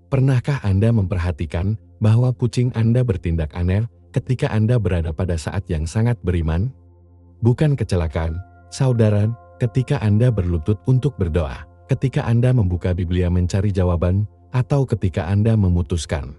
Pernahkah Anda memperhatikan bahwa kucing Anda bertindak aneh ketika Anda berada pada saat yang sangat beriman? Bukan kecelakaan, saudara, ketika Anda berlutut untuk berdoa, ketika Anda membuka Biblia mencari jawaban, atau ketika Anda memutuskan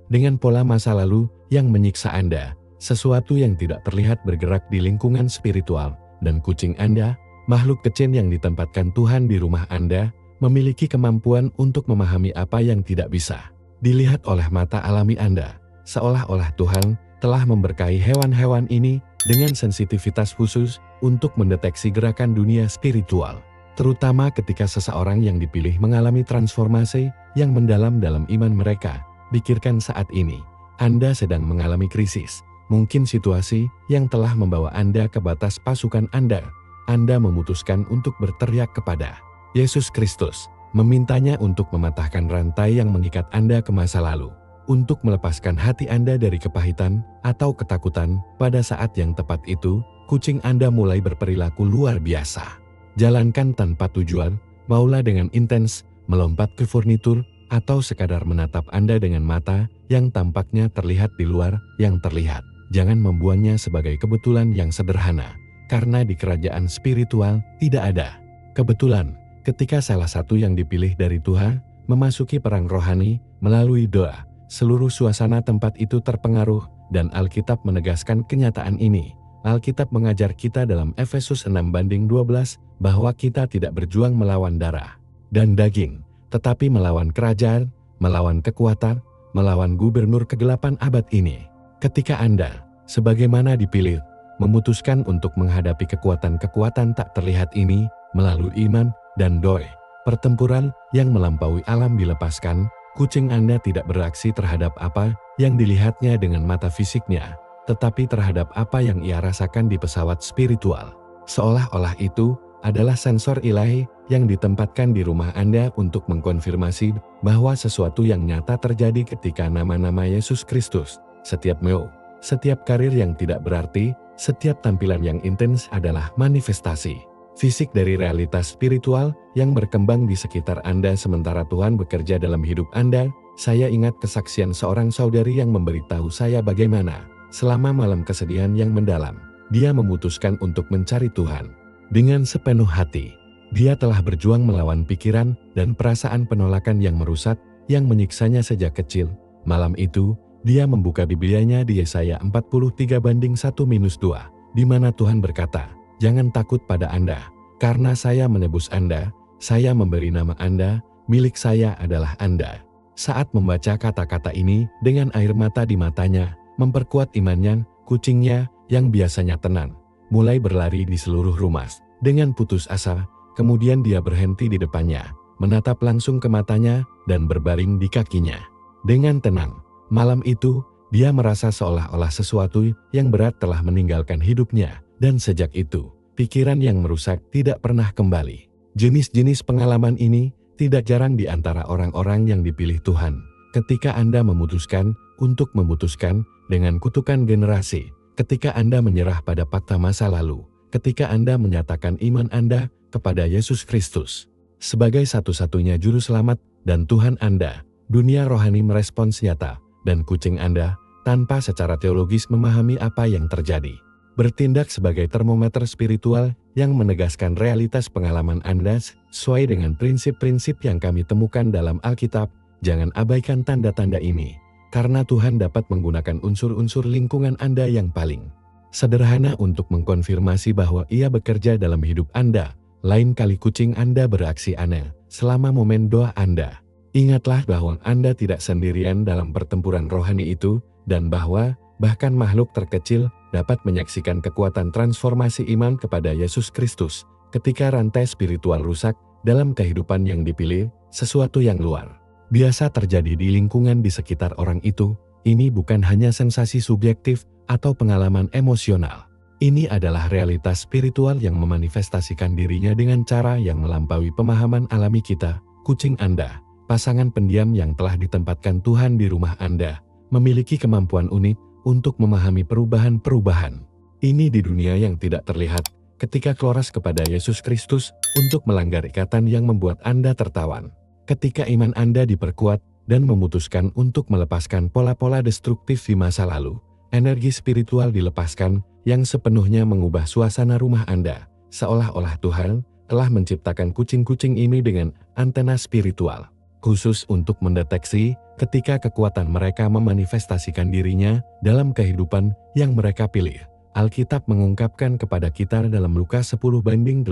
dengan pola masa lalu yang menyiksa Anda, sesuatu yang tidak terlihat bergerak di lingkungan spiritual, dan kucing Anda, makhluk kecil yang ditempatkan Tuhan di rumah Anda, memiliki kemampuan untuk memahami apa yang tidak bisa dilihat oleh mata alami Anda, seolah-olah Tuhan telah memberkahi hewan-hewan ini dengan sensitivitas khusus untuk mendeteksi gerakan dunia spiritual, terutama ketika seseorang yang dipilih mengalami transformasi yang mendalam dalam iman mereka. Pikirkan saat ini, Anda sedang mengalami krisis, mungkin situasi yang telah membawa Anda ke batas pasukan Anda. Anda memutuskan untuk berteriak kepada Yesus Kristus, memintanya untuk mematahkan rantai yang mengikat Anda ke masa lalu, untuk melepaskan hati Anda dari kepahitan atau ketakutan. Pada saat yang tepat itu, kucing Anda mulai berperilaku luar biasa. Jalankan tanpa tujuan, maulah dengan intens, melompat ke furnitur, atau sekadar menatap Anda dengan mata yang tampaknya terlihat di luar yang terlihat. Jangan membuangnya sebagai kebetulan yang sederhana, karena di kerajaan spiritual tidak ada kebetulan. Ketika salah satu yang dipilih dari Tuhan memasuki perang rohani melalui doa, seluruh suasana tempat itu terpengaruh, dan Alkitab menegaskan kenyataan ini. Alkitab mengajar kita dalam Efesus 6:12 bahwa kita tidak berjuang melawan darah dan daging, tetapi melawan kerajaan, melawan kekuatan, melawan gubernur kegelapan abad ini. Ketika Anda, sebagaimana dipilih, memutuskan untuk menghadapi kekuatan-kekuatan tak terlihat ini melalui iman dan doa, pertempuran yang melampaui alam dilepaskan, kucing Anda tidak bereaksi terhadap apa yang dilihatnya dengan mata fisiknya, tetapi terhadap apa yang ia rasakan di pesawat spiritual. Seolah-olah itu adalah sensor ilahi yang ditempatkan di rumah Anda untuk mengkonfirmasi bahwa sesuatu yang nyata terjadi ketika nama-nama Yesus Kristus. Setiap karir yang tidak berarti, setiap tampilan yang intens adalah manifestasi fisik dari realitas spiritual yang berkembang di sekitar Anda sementara Tuhan bekerja dalam hidup Anda. Saya ingat kesaksian seorang saudari yang memberitahu saya bagaimana, selama malam kesedihan yang mendalam, dia memutuskan untuk mencari Tuhan. Dengan sepenuh hati, dia telah berjuang melawan pikiran dan perasaan penolakan yang merusak, yang menyiksanya sejak kecil. Malam itu, dia membuka Biblianya di Yesaya 43:1-2, di mana Tuhan berkata, "Jangan takut pada Anda, karena saya menebus Anda, saya memberi nama Anda, milik saya adalah Anda." Saat membaca kata-kata ini dengan air mata di matanya, memperkuat imannya, kucingnya yang biasanya tenang, mulai berlari di seluruh rumah. Dengan putus asa, kemudian dia berhenti di depannya, menatap langsung ke matanya, dan berbaring di kakinya. Dengan tenang, malam itu, dia merasa seolah-olah sesuatu yang berat telah meninggalkan hidupnya. Dan sejak itu, pikiran yang merusak tidak pernah kembali. Jenis-jenis pengalaman ini tidak jarang di antara orang-orang yang dipilih Tuhan. Ketika Anda memutuskan untuk memutuskan dengan kutukan generasi, ketika Anda menyerah pada fakta masa lalu, ketika Anda menyatakan iman Anda kepada Yesus Kristus sebagai satu-satunya juru selamat dan Tuhan Anda, dunia rohani merespons nyata, dan kucing Anda, tanpa secara teologis memahami apa yang terjadi, bertindak sebagai termometer spiritual yang menegaskan realitas pengalaman Anda sesuai dengan prinsip-prinsip yang kami temukan dalam Alkitab. Jangan abaikan tanda-tanda ini, karena Tuhan dapat menggunakan unsur-unsur lingkungan Anda yang paling sederhana untuk mengkonfirmasi bahwa Ia bekerja dalam hidup Anda. Lain kali kucing Anda bereaksi aneh selama momen doa Anda, ingatlah bahwa Anda tidak sendirian dalam pertempuran rohani itu, dan bahwa bahkan makhluk terkecil dapat menyaksikan kekuatan transformasi iman kepada Yesus Kristus. Ketika rantai spiritual rusak dalam kehidupan yang dipilih, sesuatu yang luar biasa terjadi di lingkungan di sekitar orang itu. Ini bukan hanya sensasi subjektif atau pengalaman emosional. Ini adalah realitas spiritual yang memanifestasikan dirinya dengan cara yang melampaui pemahaman alami kita. Kucing Anda, pasangan pendiam yang telah ditempatkan Tuhan di rumah Anda, memiliki kemampuan unik untuk memahami perubahan-perubahan ini di dunia yang tidak terlihat. Ketika keluar kepada Yesus Kristus untuk melanggar ikatan yang membuat Anda tertawan, Ketika iman Anda diperkuat dan memutuskan untuk melepaskan pola-pola destruktif di masa lalu, energi spiritual dilepaskan yang sepenuhnya mengubah suasana rumah Anda, seolah-olah Tuhan telah menciptakan kucing-kucing ini dengan antena spiritual, khusus untuk mendeteksi ketika kekuatan mereka memanifestasikan dirinya dalam kehidupan yang mereka pilih. Alkitab mengungkapkan kepada kita dalam Lukas 10:18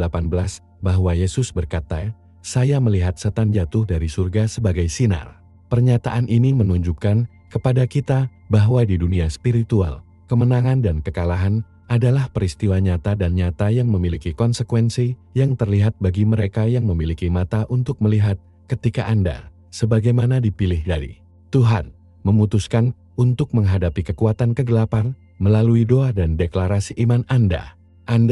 bahwa Yesus berkata, "Saya melihat setan jatuh dari surga sebagai sinar." Pernyataan ini menunjukkan kepada kita bahwa di dunia spiritual, kemenangan dan kekalahan adalah peristiwa nyata dan nyata yang memiliki konsekuensi yang terlihat bagi mereka yang memiliki mata untuk melihat. Ketika Anda, sebagaimana dipilih dari Tuhan, memutuskan untuk menghadapi kekuatan kegelapan melalui doa dan deklarasi iman Anda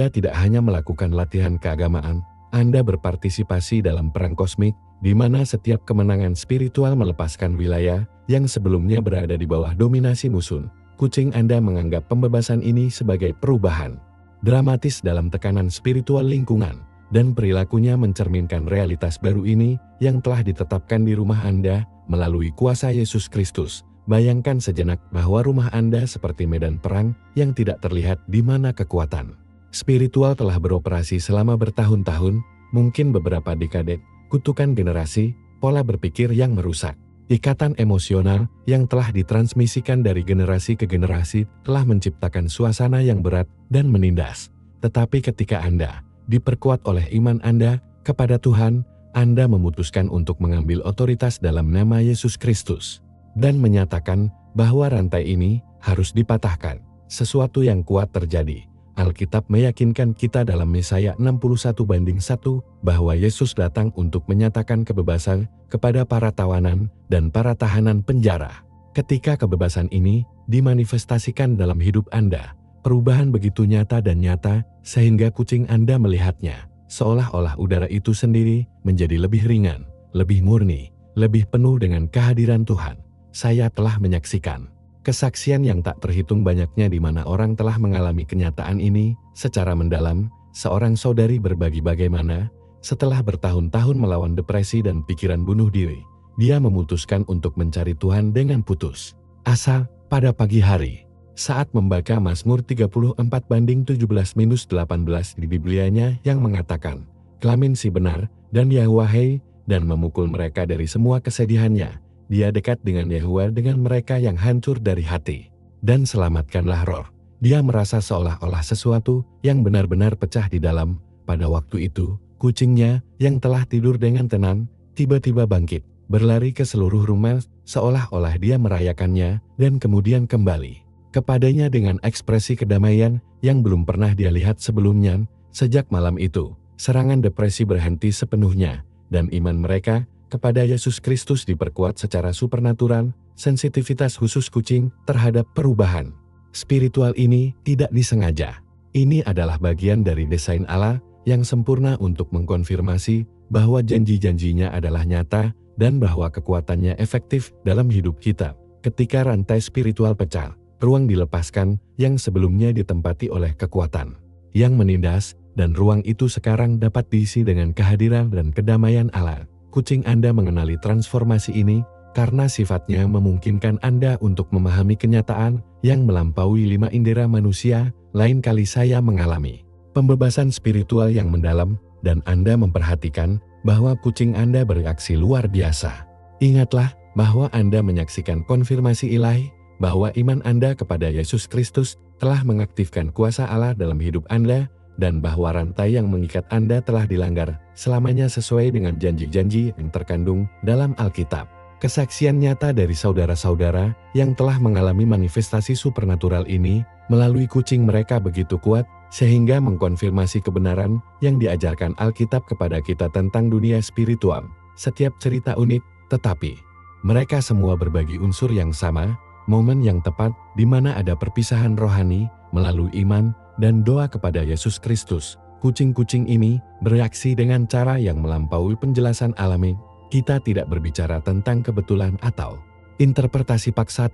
tidak hanya melakukan latihan keagamaan, Anda berpartisipasi dalam perang kosmik, di mana setiap kemenangan spiritual melepaskan wilayah yang sebelumnya berada di bawah dominasi musuh. Kucing Anda menganggap pembebasan ini sebagai perubahan dramatis dalam tekanan spiritual lingkungan, dan perilakunya mencerminkan realitas baru ini yang telah ditetapkan di rumah Anda melalui kuasa Yesus Kristus. Bayangkan sejenak bahwa rumah Anda seperti medan perang yang tidak terlihat, di mana kekuatan spiritual telah beroperasi selama bertahun-tahun, mungkin beberapa dekade, kutukan generasi, pola berpikir yang merusak, ikatan emosional yang telah ditransmisikan dari generasi ke generasi telah menciptakan suasana yang berat dan menindas. Tetapi ketika Anda diperkuat oleh iman Anda kepada Tuhan, Anda memutuskan untuk mengambil otoritas dalam nama Yesus Kristus dan menyatakan bahwa rantai ini harus dipatahkan. Sesuatu yang kuat terjadi. Alkitab meyakinkan kita dalam Yesaya 61:1 bahwa Yesus datang untuk menyatakan kebebasan kepada para tawanan dan para tahanan penjara. Ketika kebebasan ini dimanifestasikan dalam hidup Anda, perubahan begitu nyata dan nyata sehingga kucing Anda melihatnya, seolah-olah udara itu sendiri menjadi lebih ringan, lebih murni, lebih penuh dengan kehadiran Tuhan. Saya telah menyaksikan kesaksian yang tak terhitung banyaknya di mana orang telah mengalami kenyataan ini secara mendalam. Seorang saudari berbagi bagaimana setelah bertahun-tahun melawan depresi dan pikiran bunuh diri, dia memutuskan untuk mencari Tuhan dengan putus asa pada pagi hari. Saat membaca Mazmur 34:17-18 di Biblianya yang mengatakan, "Kelamin si benar dan Yahweh dan memukul mereka dari semua kesedihannya. Dia dekat dengan Yehuwa dengan mereka yang hancur dari hati, dan selamatkanlah roh." Dia merasa seolah-olah sesuatu yang benar-benar pecah di dalam. Pada waktu itu, kucingnya yang telah tidur dengan tenang, tiba-tiba bangkit, berlari ke seluruh rumah, seolah-olah dia merayakannya, dan kemudian kembali kepadanya dengan ekspresi kedamaian yang belum pernah dia lihat sebelumnya. Sejak malam itu, serangan depresi berhenti sepenuhnya, dan iman mereka kepada Yesus Kristus diperkuat secara supernatural. Sensitivitas khusus kucing terhadap perubahan spiritual ini tidak disengaja. Ini adalah bagian dari desain Allah yang sempurna untuk mengkonfirmasi bahwa janji-janjinya adalah nyata dan bahwa kekuatannya efektif dalam hidup kita. Ketika rantai spiritual pecah, ruang dilepaskan yang sebelumnya ditempati oleh kekuatan yang menindas, dan ruang itu sekarang dapat diisi dengan kehadiran dan kedamaian Allah. Kucing Anda mengenali transformasi ini karena sifatnya memungkinkan Anda untuk memahami kenyataan yang melampaui 5 indera manusia. Lain kali saya mengalami pembebasan spiritual yang mendalam, dan Anda memperhatikan bahwa kucing Anda bereaksi luar biasa. Ingatlah bahwa Anda menyaksikan konfirmasi ilahi, bahwa iman Anda kepada Yesus Kristus telah mengaktifkan kuasa Allah dalam hidup Anda, dan bahwa rantai yang mengikat Anda telah dilanggar selamanya sesuai dengan janji-janji yang terkandung dalam Alkitab. Kesaksian nyata dari saudara-saudara yang telah mengalami manifestasi supernatural ini melalui kucing mereka begitu kuat, sehingga mengkonfirmasi kebenaran yang diajarkan Alkitab kepada kita tentang dunia spiritual. Setiap cerita unik, tetapi mereka semua berbagi unsur yang sama, momen yang tepat di mana ada perpisahan rohani melalui iman dan doa kepada Yesus Kristus. Kucing-kucing ini bereaksi dengan cara yang melampaui penjelasan alami. Kita tidak berbicara tentang kebetulan atau interpretasi paksa .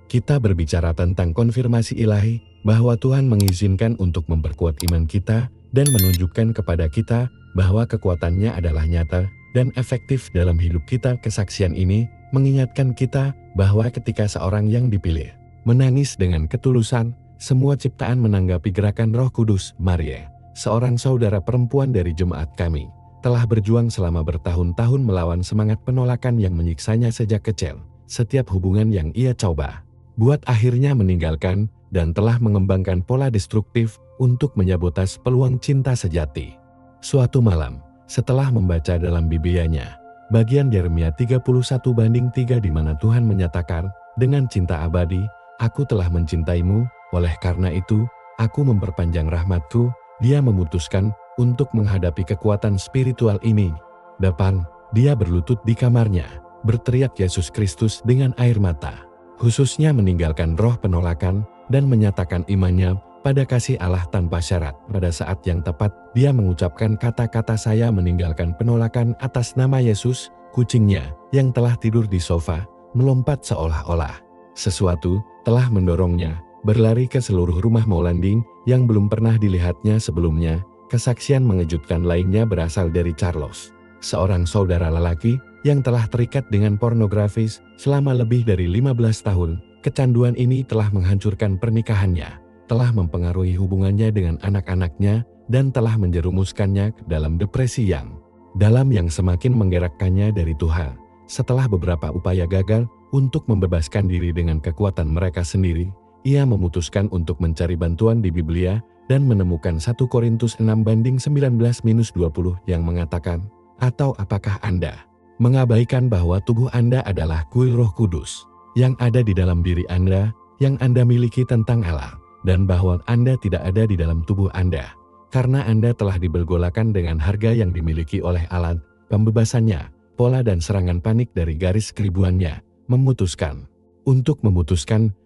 Kita berbicara tentang konfirmasi ilahi bahwa Tuhan mengizinkan untuk memperkuat iman kita dan menunjukkan kepada kita bahwa kekuatannya adalah nyata dan efektif dalam hidup kita. Kesaksian ini mengingatkan kita bahwa ketika seorang yang dipilih menangis dengan ketulusan, semua ciptaan menanggapi gerakan Roh Kudus. Maria, seorang saudara perempuan dari jemaat kami, telah berjuang selama bertahun-tahun melawan semangat penolakan yang menyiksanya sejak kecil. Setiap hubungan yang ia coba buat akhirnya meninggalkan dan telah mengembangkan pola destruktif untuk menyabotas peluang cinta sejati. Suatu malam, setelah membaca dalam Biblianya, bagian Yeremia 31:3 di mana Tuhan menyatakan, "Dengan cinta abadi, aku telah mencintaimu, oleh karena itu, aku memperpanjang rahmatku." Dia memutuskan untuk menghadapi kekuatan spiritual ini. Depan, dia berlutut di kamarnya, berteriak Yesus Kristus dengan air mata. Khususnya meninggalkan roh penolakan dan menyatakan imannya pada kasih Allah tanpa syarat. Pada saat yang tepat, dia mengucapkan kata-kata, "Saya meninggalkan penolakan atas nama Yesus." Kucingnya yang telah tidur di sofa melompat seolah-olah sesuatu telah mendorongnya berlari ke seluruh rumah Molanding yang belum pernah dilihatnya sebelumnya. Kesaksian mengejutkan lainnya berasal dari Charles, seorang saudara lelaki yang telah terikat dengan pornografis selama lebih dari 15 tahun. Kecanduan ini telah menghancurkan pernikahannya, telah mempengaruhi hubungannya dengan anak-anaknya, dan telah menjerumuskannya ke dalam depresi yang dalam yang semakin menggerakkannya dari Tuhan. Setelah beberapa upaya gagal untuk membebaskan diri dengan kekuatan mereka sendiri, ia memutuskan untuk mencari bantuan di Biblia dan menemukan 1 Korintus 6:19-20 yang mengatakan, "Atau apakah Anda mengabaikan bahwa tubuh Anda adalah kuil Roh Kudus yang ada di dalam diri Anda, yang Anda miliki tentang Allah, dan bahwa Anda tidak ada di dalam tubuh Anda, karena Anda telah dibelgolakan dengan harga yang dimiliki oleh Allah." Pembebasannya, pola dan serangan panik dari garis keribuannya, memutuskan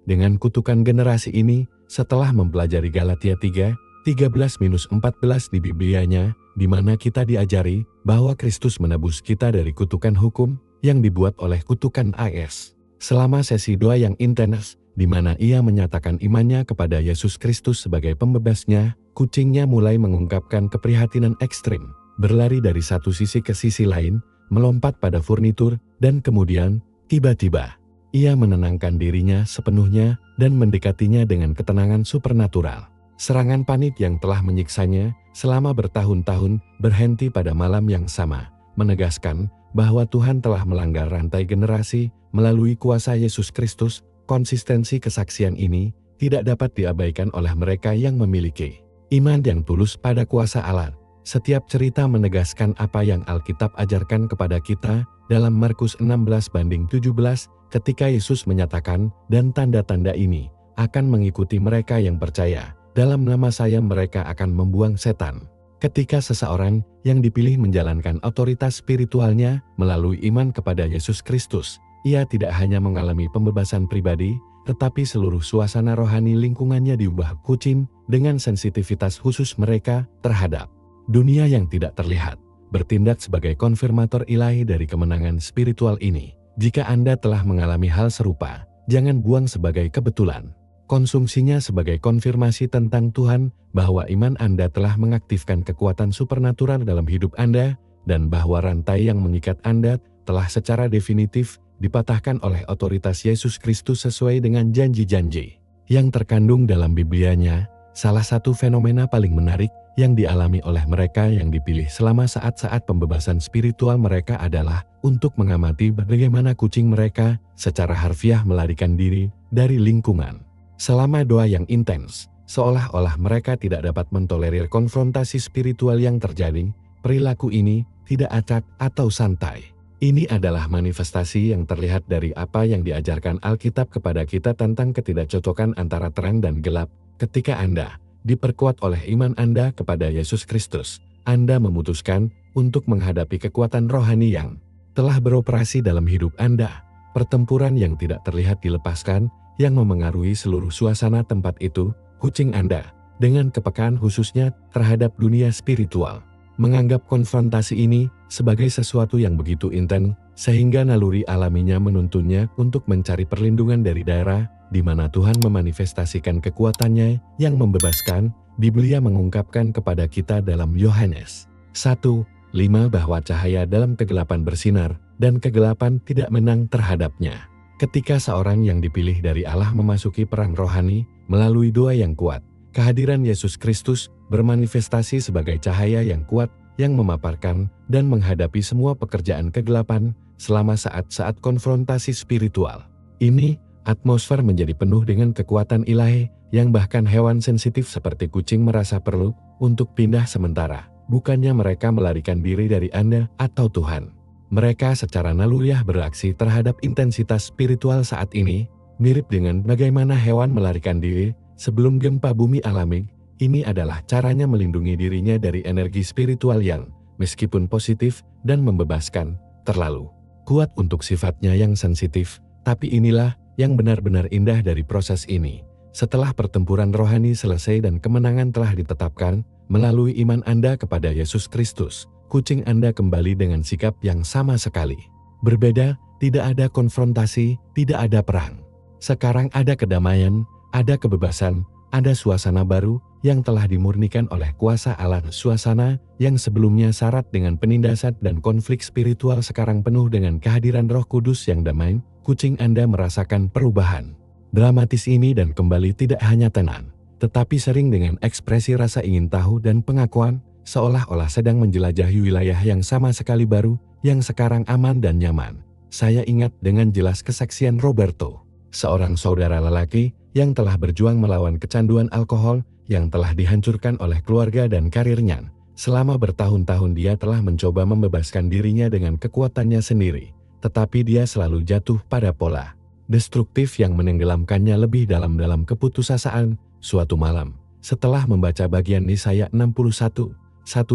dengan kutukan generasi ini. Setelah mempelajari Galatia 3:13-14 di Biblianya, di mana kita diajari bahwa Kristus menebus kita dari kutukan hukum yang dibuat oleh kutukan AS. Selama sesi doa yang intens, di mana ia menyatakan imannya kepada Yesus Kristus sebagai pembebasnya, kucingnya mulai mengungkapkan keprihatinan ekstrim, berlari dari satu sisi ke sisi lain, melompat pada furnitur, dan kemudian, tiba-tiba, ia menenangkan dirinya sepenuhnya dan mendekatinya dengan ketenangan supernatural. Serangan panik yang telah menyiksanya selama bertahun-tahun berhenti pada malam yang sama, menegaskan bahwa Tuhan telah melanggar rantai generasi melalui kuasa Yesus Kristus. Konsistensi kesaksian ini tidak dapat diabaikan oleh mereka yang memiliki iman yang tulus pada kuasa Allah. Setiap cerita menegaskan apa yang Alkitab ajarkan kepada kita dalam Markus 16:17, ketika Yesus menyatakan, "Dan tanda-tanda ini akan mengikuti mereka yang percaya. Dalam nama saya mereka akan membuang setan." Ketika seseorang yang dipilih menjalankan otoritas spiritualnya melalui iman kepada Yesus Kristus, ia tidak hanya mengalami pembebasan pribadi, tetapi seluruh suasana rohani lingkungannya diubah. Kucing dengan sensitivitas khusus mereka terhadap dunia yang tidak terlihat, bertindak sebagai konfirmator ilahi dari kemenangan spiritual ini. Jika Anda telah mengalami hal serupa, jangan buang sebagai kebetulan. Konsumsinya sebagai konfirmasi tentang Tuhan bahwa iman Anda telah mengaktifkan kekuatan supernatural dalam hidup Anda, dan bahwa rantai yang mengikat Anda telah secara definitif dipatahkan oleh otoritas Yesus Kristus sesuai dengan janji-janji yang terkandung dalam Biblianya. Salah satu fenomena paling menarik yang dialami oleh mereka yang dipilih selama saat-saat pembebasan spiritual mereka adalah untuk mengamati bagaimana kucing mereka secara harfiah melarikan diri dari lingkungan. Selama doa yang intens, seolah-olah mereka tidak dapat mentolerir konfrontasi spiritual yang terjadi. Perilaku ini tidak acak atau santai. Ini adalah manifestasi yang terlihat dari apa yang diajarkan Alkitab kepada kita tentang ketidakcocokan antara terang dan gelap. Ketika Anda diperkuat oleh iman Anda kepada Yesus Kristus, Anda memutuskan untuk menghadapi kekuatan rohani yang telah beroperasi dalam hidup Anda. Pertempuran yang tidak terlihat dilepaskan, yang memengaruhi seluruh suasana tempat itu. Kucing Anda, dengan kepekaan khususnya terhadap dunia spiritual, menganggap konfrontasi ini sebagai sesuatu yang begitu intens, sehingga naluri alaminya menuntunnya untuk mencari perlindungan dari daerah di mana Tuhan memanifestasikan kekuatannya yang membebaskan. Biblia mengungkapkan kepada kita dalam Yohanes 1:15 5. Bahwa cahaya dalam kegelapan bersinar, dan kegelapan tidak menang terhadapnya. Ketika seorang yang dipilih dari Allah memasuki perang rohani, melalui doa yang kuat, kehadiran Yesus Kristus bermanifestasi sebagai cahaya yang kuat, yang memaparkan dan menghadapi semua pekerjaan kegelapan selama saat-saat konfrontasi spiritual. Ini, atmosfer menjadi penuh dengan kekuatan ilahi, yang bahkan hewan sensitif seperti kucing merasa perlu untuk pindah sementara. Bukannya mereka melarikan diri dari Anda atau Tuhan. Mereka secara naluriah bereaksi terhadap intensitas spiritual saat ini, mirip dengan bagaimana hewan melarikan diri sebelum gempa bumi alami. Ini adalah caranya melindungi dirinya dari energi spiritual yang, meskipun positif dan membebaskan, terlalu kuat untuk sifatnya yang sensitif. Tapi inilah yang benar-benar indah dari proses ini. Setelah pertempuran rohani selesai dan kemenangan telah ditetapkan, melalui iman Anda kepada Yesus Kristus, kucing Anda kembali dengan sikap yang sama sekali. Berbeda, tidak ada konfrontasi, tidak ada perang. Sekarang ada kedamaian, ada kebebasan, ada suasana baru yang telah dimurnikan oleh kuasa Allah. Suasana yang sebelumnya syarat dengan penindasan dan konflik spiritual sekarang penuh dengan kehadiran Roh Kudus yang damai. Kucing Anda merasakan perubahan dramatis ini dan kembali tidak hanya tenang, tetapi sering dengan ekspresi rasa ingin tahu dan pengakuan, seolah-olah sedang menjelajahi wilayah yang sama sekali baru, yang sekarang aman dan nyaman. Saya ingat dengan jelas kesaksian Roberto, seorang saudara lelaki yang telah berjuang melawan kecanduan alkohol, yang telah dihancurkan oleh keluarga dan karirnya. Selama bertahun-tahun dia telah mencoba membebaskan dirinya dengan kekuatannya sendiri, tetapi dia selalu jatuh pada pola destruktif yang menenggelamkannya lebih dalam keputusasaan. Suatu malam, setelah membaca bagian Yesaya 61,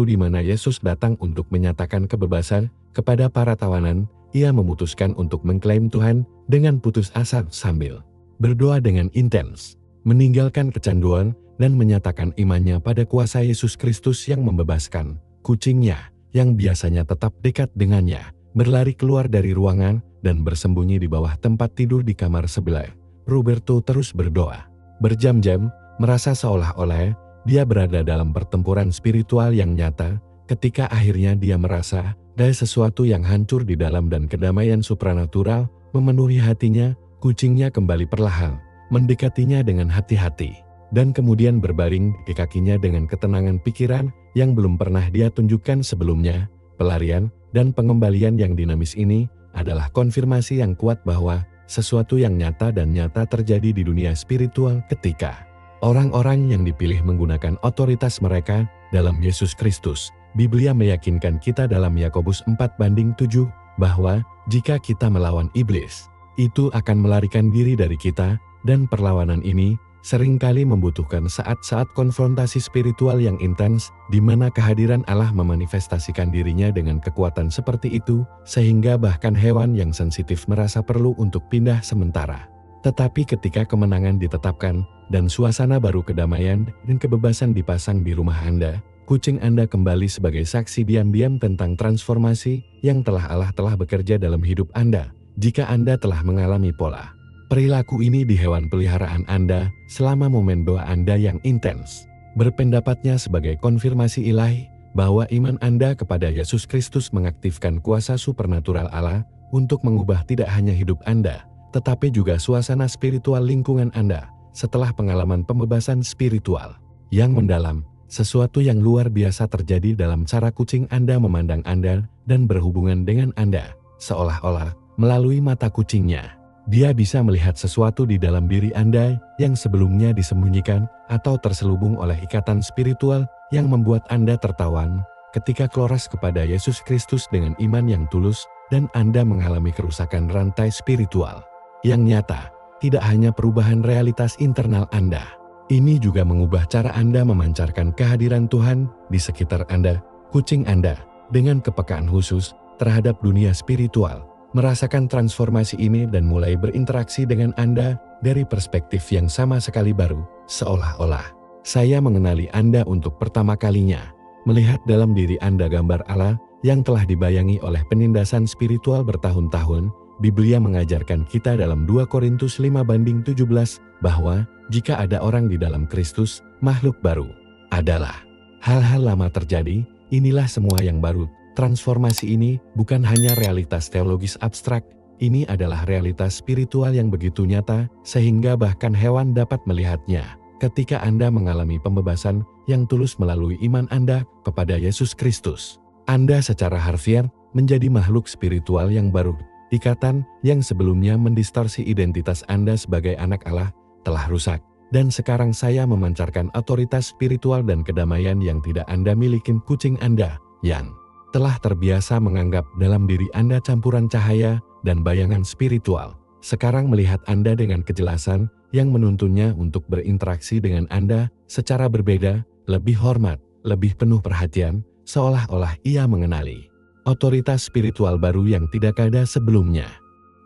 di mana Yesus datang untuk menyatakan kebebasan kepada para tawanan, ia memutuskan untuk mengklaim Tuhan dengan putus asa sambil berdoa dengan intens, meninggalkan kecanduan dan menyatakan imannya pada kuasa Yesus Kristus yang membebaskan. Kucingnya, yang biasanya tetap dekat dengannya, berlari keluar dari ruangan dan bersembunyi di bawah tempat tidur di kamar sebelah. Roberto terus berdoa berjam-jam, merasa seolah-olah dia berada dalam pertempuran spiritual yang nyata. Ketika akhirnya dia merasa ada sesuatu yang hancur di dalam dan kedamaian supranatural memenuhi hatinya, kucingnya kembali perlahan mendekatinya dengan hati-hati, dan kemudian berbaring di kakinya dengan ketenangan pikiran yang belum pernah dia tunjukkan sebelumnya. Pelarian dan pengembalian yang dinamis ini adalah konfirmasi yang kuat bahwa sesuatu yang nyata dan nyata terjadi di dunia spiritual ketika orang-orang yang dipilih menggunakan otoritas mereka dalam Yesus Kristus. Biblia meyakinkan kita dalam Yakobus 4:7 bahwa jika kita melawan iblis, itu akan melarikan diri dari kita, dan perlawanan ini seringkali membutuhkan saat-saat konfrontasi spiritual yang intens, di mana kehadiran Allah memanifestasikan dirinya dengan kekuatan seperti itu, sehingga bahkan hewan yang sensitif merasa perlu untuk pindah sementara. Tetapi ketika kemenangan ditetapkan, dan suasana baru kedamaian dan kebebasan dipasang di rumah Anda, kucing Anda kembali sebagai saksi diam-diam tentang transformasi yang Allah telah bekerja dalam hidup Anda. Jika Anda telah mengalami pola perilaku ini di hewan peliharaan Anda selama momen doa Anda yang intens, berpendapatnya sebagai konfirmasi ilahi bahwa iman Anda kepada Yesus Kristus mengaktifkan kuasa supernatural Allah untuk mengubah tidak hanya hidup Anda, tetapi juga suasana spiritual lingkungan Anda. Setelah pengalaman pembebasan spiritual yang mendalam, sesuatu yang luar biasa terjadi dalam cara kucing Anda memandang Anda dan berhubungan dengan Anda, seolah-olah melalui mata kucingnya. Dia bisa melihat sesuatu di dalam diri Anda yang sebelumnya disembunyikan atau terselubung oleh ikatan spiritual yang membuat Anda tertawan ketika kloras kepada Yesus Kristus dengan iman yang tulus, dan Anda mengalami kerusakan rantai spiritual yang nyata. Tidak hanya perubahan realitas internal Anda, ini juga mengubah cara Anda memancarkan kehadiran Tuhan di sekitar Anda. Kucing Anda, dengan kepekaan khusus terhadap dunia spiritual, merasakan transformasi ini dan mulai berinteraksi dengan Anda dari perspektif yang sama sekali baru, seolah-olah saya mengenali Anda untuk pertama kalinya, melihat dalam diri Anda gambar Allah yang telah dibayangi oleh penindasan spiritual bertahun-tahun. Biblia mengajarkan kita dalam 2 Korintus 5:17 bahwa jika ada orang di dalam Kristus, makhluk baru adalah hal-hal lama terjadi, inilah semua yang baru Transformasi ini bukan hanya realitas teologis abstrak, ini adalah realitas spiritual yang begitu nyata, sehingga bahkan hewan dapat melihatnya. Ketika Anda mengalami pembebasan yang tulus melalui iman Anda kepada Yesus Kristus, Anda secara harfiah menjadi makhluk spiritual yang baru. Ikatan yang sebelumnya mendistorsi identitas Anda sebagai anak Allah telah rusak. Dan sekarang saya memancarkan otoritas spiritual dan kedamaian yang tidak Anda miliki. Kucing Anda yang telah terbiasa menganggap dalam diri Anda campuran cahaya dan bayangan spiritual, sekarang melihat Anda dengan kejelasan yang menuntunnya untuk berinteraksi dengan Anda secara berbeda, lebih hormat, lebih penuh perhatian, seolah-olah ia mengenali otoritas spiritual baru yang tidak ada sebelumnya.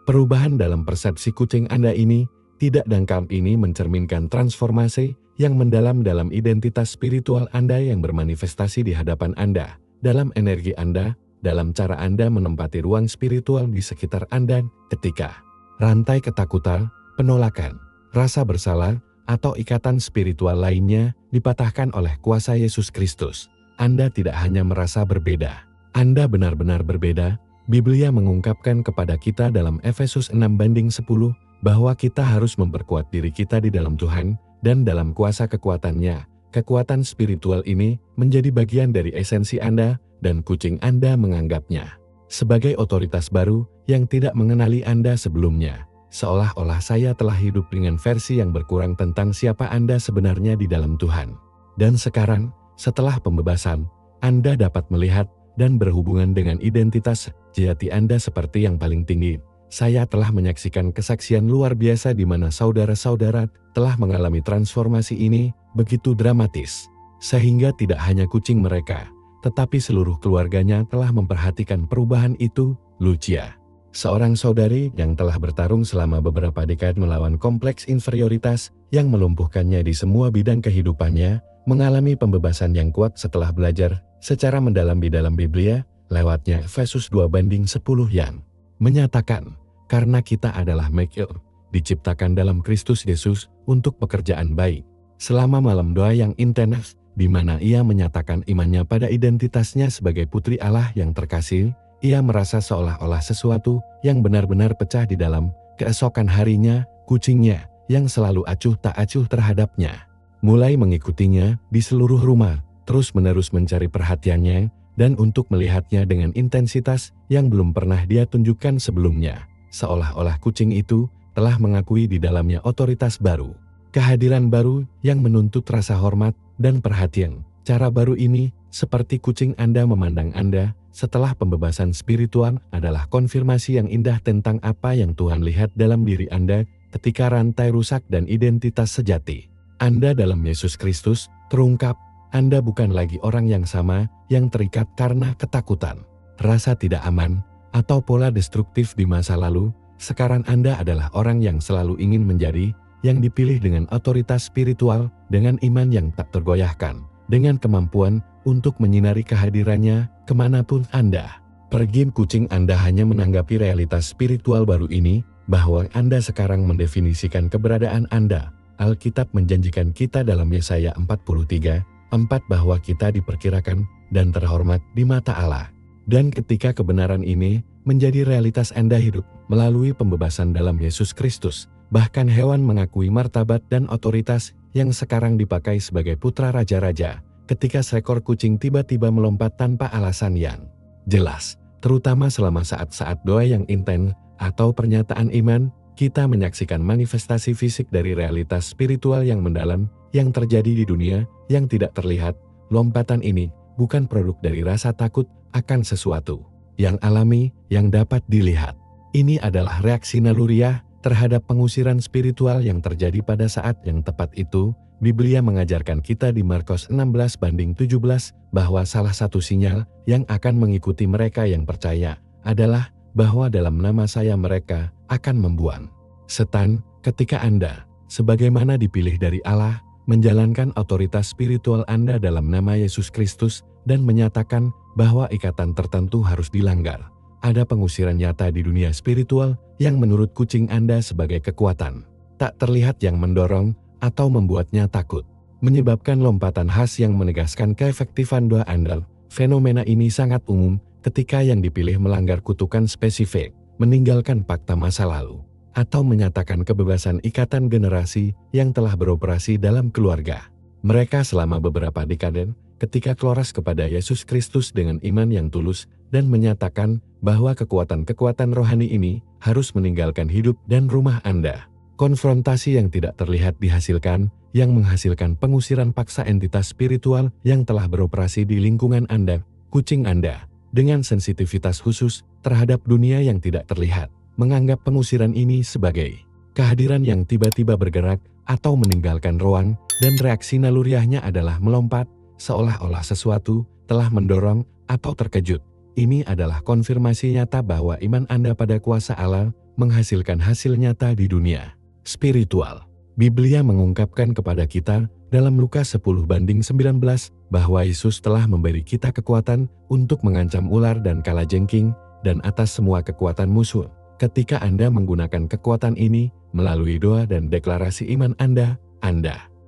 Perubahan dalam persepsi kucing Anda ini tidak dangkal ini mencerminkan transformasi yang mendalam dalam identitas spiritual Anda yang bermanifestasi di hadapan Anda, dalam energi Anda, dalam cara Anda menempati ruang spiritual di sekitar Anda ketika rantai ketakutan, penolakan, rasa bersalah, atau ikatan spiritual lainnya dipatahkan oleh kuasa Yesus Kristus. Anda tidak hanya merasa berbeda, Anda benar-benar berbeda. Biblia mengungkapkan kepada kita dalam Efesus 6:10 bahwa kita harus memperkuat diri kita di dalam Tuhan dan dalam kuasa kekuatannya. Kekuatan spiritual ini menjadi bagian dari esensi Anda, dan kucing Anda menganggapnya sebagai otoritas baru yang tidak mengenali Anda sebelumnya. Seolah-olah saya telah hidup dengan versi yang berkurang tentang siapa Anda sebenarnya di dalam Tuhan. Dan sekarang, setelah pembebasan, Anda dapat melihat dan berhubungan dengan identitas sejati Anda seperti yang paling tinggi. Saya telah menyaksikan kesaksian luar biasa di mana saudara-saudara telah mengalami transformasi ini begitu dramatis, sehingga tidak hanya kucing mereka, tetapi seluruh keluarganya telah memperhatikan perubahan itu. Lucia, seorang saudari yang telah bertarung selama beberapa dekade melawan kompleks inferioritas yang melumpuhkannya di semua bidang kehidupannya, mengalami pembebasan yang kuat setelah belajar secara mendalam di dalam Biblia, lewatnya Efesus 2:10 yang menyatakan, karena kita adalah makhluk diciptakan dalam Kristus Yesus untuk pekerjaan baik. Selama malam doa yang intens, di mana ia menyatakan imannya pada identitasnya sebagai putri Allah yang terkasih, ia merasa seolah-olah sesuatu yang benar-benar pecah di dalam keesokan harinya. Kucingnya yang selalu acuh tak acuh terhadapnya mulai mengikutinya di seluruh rumah, terus-menerus mencari perhatiannya, dan untuk melihatnya dengan intensitas yang belum pernah dia tunjukkan sebelumnya. Seolah-olah kucing itu telah mengakui di dalamnya otoritas baru, kehadiran baru yang menuntut rasa hormat dan perhatian. Cara baru ini, seperti kucing Anda memandang Anda setelah pembebasan spiritual, adalah konfirmasi yang indah tentang apa yang Tuhan lihat dalam diri Anda ketika rantai rusak dan identitas sejati Anda dalam Yesus Kristus terungkap. Anda bukan lagi orang yang sama, yang terikat karena ketakutan, rasa tidak aman, atau pola destruktif di masa lalu. Sekarang Anda adalah orang yang selalu ingin menjadi, yang dipilih dengan otoritas spiritual, dengan iman yang tak tergoyahkan, dengan kemampuan untuk menyinari kehadirannya kemanapun Anda pergi. Kucing Anda hanya menanggapi realitas spiritual baru ini, bahwa Anda sekarang mendefinisikan keberadaan Anda. Alkitab menjanjikan kita dalam Yesaya 43:4 bahwa kita diperkirakan dan terhormat di mata Allah. Dan ketika kebenaran ini menjadi realitas Anda hidup melalui pembebasan dalam Yesus Kristus, bahkan hewan mengakui martabat dan otoritas yang sekarang dipakai sebagai putra raja-raja. Ketika seekor kucing tiba-tiba melompat tanpa alasan yang jelas, terutama selama saat-saat doa yang intens atau pernyataan iman, kita menyaksikan manifestasi fisik dari realitas spiritual yang mendalam yang terjadi di dunia yang tidak terlihat. Lompatan ini bukan produk dari rasa takut akan sesuatu yang alami yang dapat dilihat. Ini adalah reaksi naluriah terhadap pengusiran spiritual yang terjadi pada saat yang tepat itu. Biblia mengajarkan kita di Markus 16:17 bahwa salah satu sinyal yang akan mengikuti mereka yang percaya adalah bahwa dalam nama saya mereka akan membuang setan. Ketika Anda, sebagaimana dipilih dari Allah, menjalankan otoritas spiritual Anda dalam nama Yesus Kristus dan menyatakan bahwa ikatan tertentu harus dilanggar, ada pengusiran nyata di dunia spiritual yang menurut kucing Anda sebagai kekuatan tak terlihat yang mendorong atau membuatnya takut, menyebabkan lompatan khas yang menegaskan keefektifan doa Anda. Fenomena ini sangat umum ketika yang dipilih melanggar kutukan spesifik, meninggalkan fakta masa lalu, atau menyatakan kebebasan ikatan generasi yang telah beroperasi dalam keluarga. Mereka selama beberapa dekade ketika kloras kepada Yesus Kristus dengan iman yang tulus dan menyatakan bahwa kekuatan-kekuatan rohani ini harus meninggalkan hidup dan rumah Anda. Konfrontasi yang tidak terlihat dihasilkan, yang menghasilkan pengusiran paksa entitas spiritual yang telah beroperasi di lingkungan Anda, kucing Anda, dengan sensitivitas khusus terhadap dunia yang tidak terlihat, menganggap pengusiran ini sebagai kehadiran yang tiba-tiba bergerak atau meninggalkan ruang, dan reaksi naluriahnya adalah melompat, seolah-olah sesuatu telah mendorong atau terkejut. Ini adalah konfirmasi nyata bahwa iman Anda pada kuasa Allah menghasilkan hasil nyata di dunia spiritual. Biblia mengungkapkan kepada kita dalam Lukas 10:19 bahwa Yesus telah memberi kita kekuatan untuk mengancam ular dan kalajengking dan atas semua kekuatan musuh. Ketika Anda menggunakan kekuatan ini melalui doa dan deklarasi iman Anda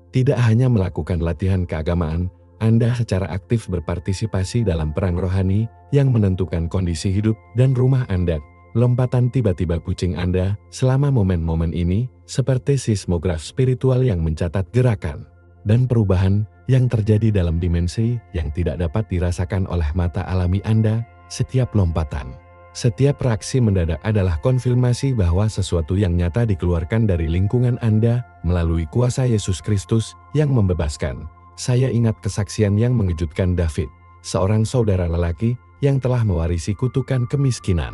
tidak hanya melakukan latihan keagamaan, Anda secara aktif berpartisipasi dalam perang rohani yang menentukan kondisi hidup dan rumah Anda. Lompatan tiba-tiba kucing Anda selama momen-momen ini seperti seismograf spiritual yang mencatat gerakan dan perubahan yang terjadi dalam dimensi yang tidak dapat dirasakan oleh mata alami Anda. Setiap lompatan, setiap reaksi mendadak adalah konfirmasi bahwa sesuatu yang nyata dikeluarkan dari lingkungan Anda melalui kuasa Yesus Kristus yang membebaskan. Saya ingat kesaksian yang mengejutkan David, seorang saudara lelaki yang telah mewarisi kutukan kemiskinan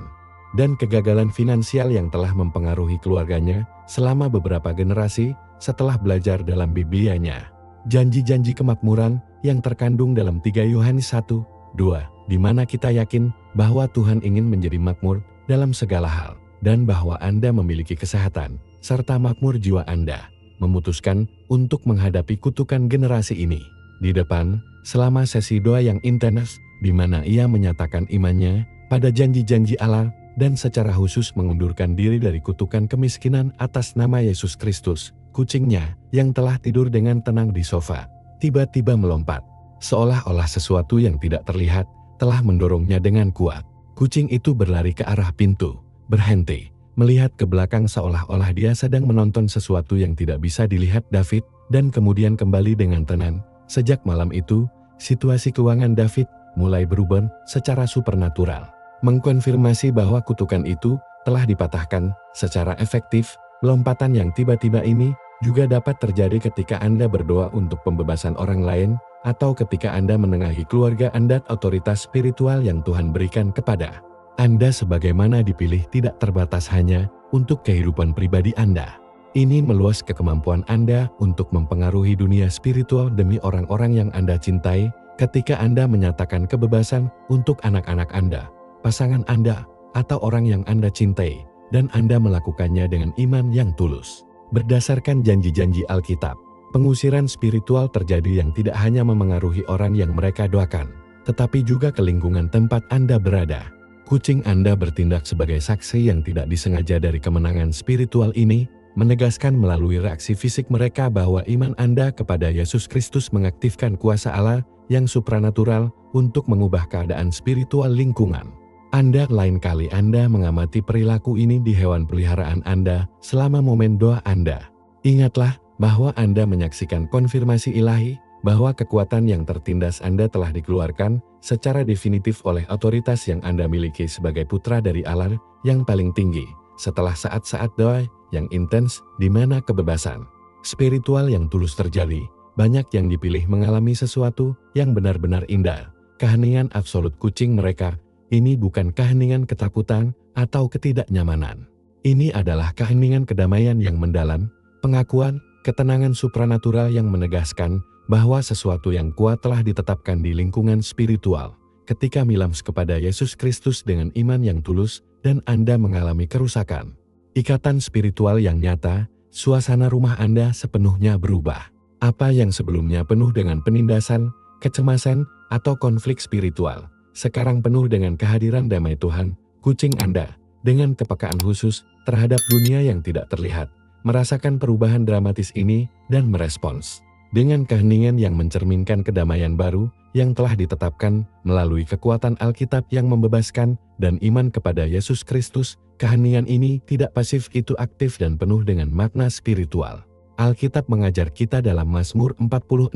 dan kegagalan finansial yang telah mempengaruhi keluarganya selama beberapa generasi. Setelah belajar dalam Biblianya janji-janji kemakmuran yang terkandung dalam 3 Yohanes 1:2, di mana kita yakin bahwa Tuhan ingin menjadi makmur dalam segala hal, dan bahwa Anda memiliki kesehatan serta makmur jiwa Anda, memutuskan untuk menghadapi kutukan generasi ini. Di depan, selama sesi doa yang intens, di mana ia menyatakan imannya pada janji-janji Allah, dan secara khusus mengundurkan diri dari kutukan kemiskinan atas nama Yesus Kristus, kucingnya yang telah tidur dengan tenang di sofa, tiba-tiba melompat. Seolah-olah sesuatu yang tidak terlihat telah mendorongnya dengan kuat. Kucing itu berlari ke arah pintu, berhenti, melihat ke belakang seolah-olah dia sedang menonton sesuatu yang tidak bisa dilihat David, dan kemudian kembali dengan tenang. Sejak malam itu, situasi keuangan David mulai berubah secara supernatural, mengkonfirmasi bahwa kutukan itu telah dipatahkan secara efektif. Lompatan yang tiba-tiba ini juga dapat terjadi ketika Anda berdoa untuk pembebasan orang lain, atau ketika Anda menengahi keluarga Anda. Otoritas spiritual yang Tuhan berikan kepada Anda sebagaimana dipilih tidak terbatas hanya untuk kehidupan pribadi Anda. Ini meluas ke kemampuan Anda untuk mempengaruhi dunia spiritual demi orang-orang yang Anda cintai. Ketika Anda menyatakan kebebasan untuk anak-anak Anda, pasangan Anda, atau orang yang Anda cintai, dan Anda melakukannya dengan iman yang tulus. Berdasarkan janji-janji Alkitab, pengusiran spiritual terjadi yang tidak hanya memengaruhi orang yang mereka doakan, tetapi juga ke lingkungan tempat Anda berada. Kucing Anda bertindak sebagai saksi yang tidak disengaja dari kemenangan spiritual ini, menegaskan melalui reaksi fisik mereka bahwa iman Anda kepada Yesus Kristus mengaktifkan kuasa Allah yang supranatural untuk mengubah keadaan spiritual lingkungan. Lain kali Anda mengamati perilaku ini di hewan peliharaan Anda selama momen doa Anda. Ingatlah bahwa Anda menyaksikan konfirmasi ilahi bahwa kekuatan yang tertindas Anda telah dikeluarkan secara definitif oleh otoritas yang Anda miliki sebagai putra dari Allah yang paling tinggi. Setelah saat-saat doa yang intens di mana kebebasan spiritual yang tulus terjadi, banyak yang dipilih mengalami sesuatu yang benar-benar indah. Keheningan absolut kucing mereka ini bukan keheningan ketakutan atau ketidaknyamanan. Ini adalah keheningan kedamaian yang mendalam, pengakuan, ketenangan supranatural yang menegaskan bahwa sesuatu yang kuat telah ditetapkan di lingkungan spiritual. Ketika milams kepada Yesus Kristus dengan iman yang tulus dan Anda mengalami kerusakan, ikatan spiritual yang nyata, suasana rumah Anda sepenuhnya berubah. Apa yang sebelumnya penuh dengan penindasan, kecemasan, atau konflik spiritual, sekarang penuh dengan kehadiran damai Tuhan. Kucing Anda, dengan kepekaan khusus terhadap dunia yang tidak terlihat, merasakan perubahan dramatis ini dan merespons. dengan keheningan yang mencerminkan kedamaian baru yang telah ditetapkan melalui kekuatan Alkitab yang membebaskan dan iman kepada Yesus Kristus. Keheningan ini tidak pasif, itu aktif dan penuh dengan makna spiritual. Alkitab mengajar kita dalam Mazmur 46:10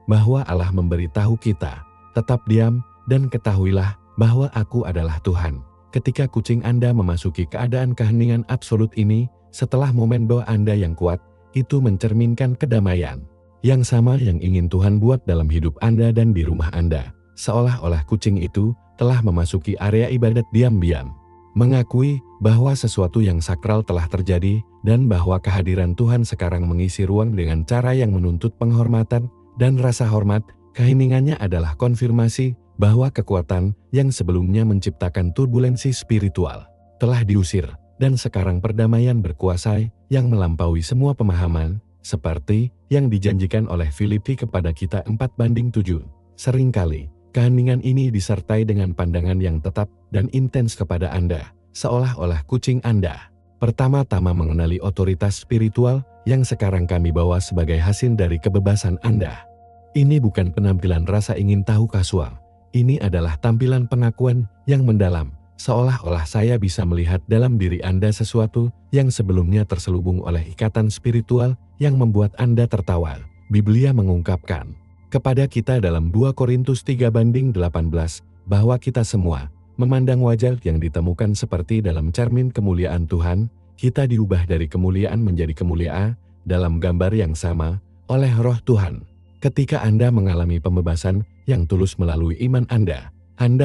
bahwa Allah memberitahu kita, tetap diam dan ketahuilah bahwa aku adalah Tuhan. Ketika kucing Anda memasuki keadaan keheningan absolut ini, setelah momen doa Anda yang kuat, itu mencerminkan kedamaian yang sama yang ingin Tuhan buat dalam hidup Anda dan di rumah Anda. Seolah-olah kucing itu telah memasuki area ibadat diam-diam, mengakui bahwa sesuatu yang sakral telah terjadi dan bahwa kehadiran Tuhan sekarang mengisi ruang dengan cara yang menuntut penghormatan dan rasa hormat. Keheningannya adalah konfirmasi bahwa kekuatan yang sebelumnya menciptakan turbulensi spiritual telah diusir, dan sekarang perdamaian berkuasa yang melampaui semua pemahaman, seperti yang dijanjikan oleh Filipi kepada kita 4:7. Seringkali, keheningan ini disertai dengan pandangan yang tetap dan intens kepada Anda, seolah-olah kucing Anda pertama-tama mengenali otoritas spiritual yang sekarang kami bawa sebagai hasil dari kebebasan Anda. Ini bukan penampilan rasa ingin tahu kasual, ini adalah tampilan pengakuan yang mendalam, seolah-olah saya bisa melihat dalam diri Anda sesuatu yang sebelumnya terselubung oleh ikatan spiritual yang membuat Anda tertawa. Biblia mengungkapkan kepada kita dalam 2 Korintus 3:18 bahwa kita semua memandang wajah yang ditemukan seperti dalam cermin kemuliaan Tuhan. Kita diubah dari kemuliaan menjadi kemuliaan dalam gambar yang sama oleh Roh Tuhan. Ketika Anda mengalami pembebasan yang tulus melalui iman Anda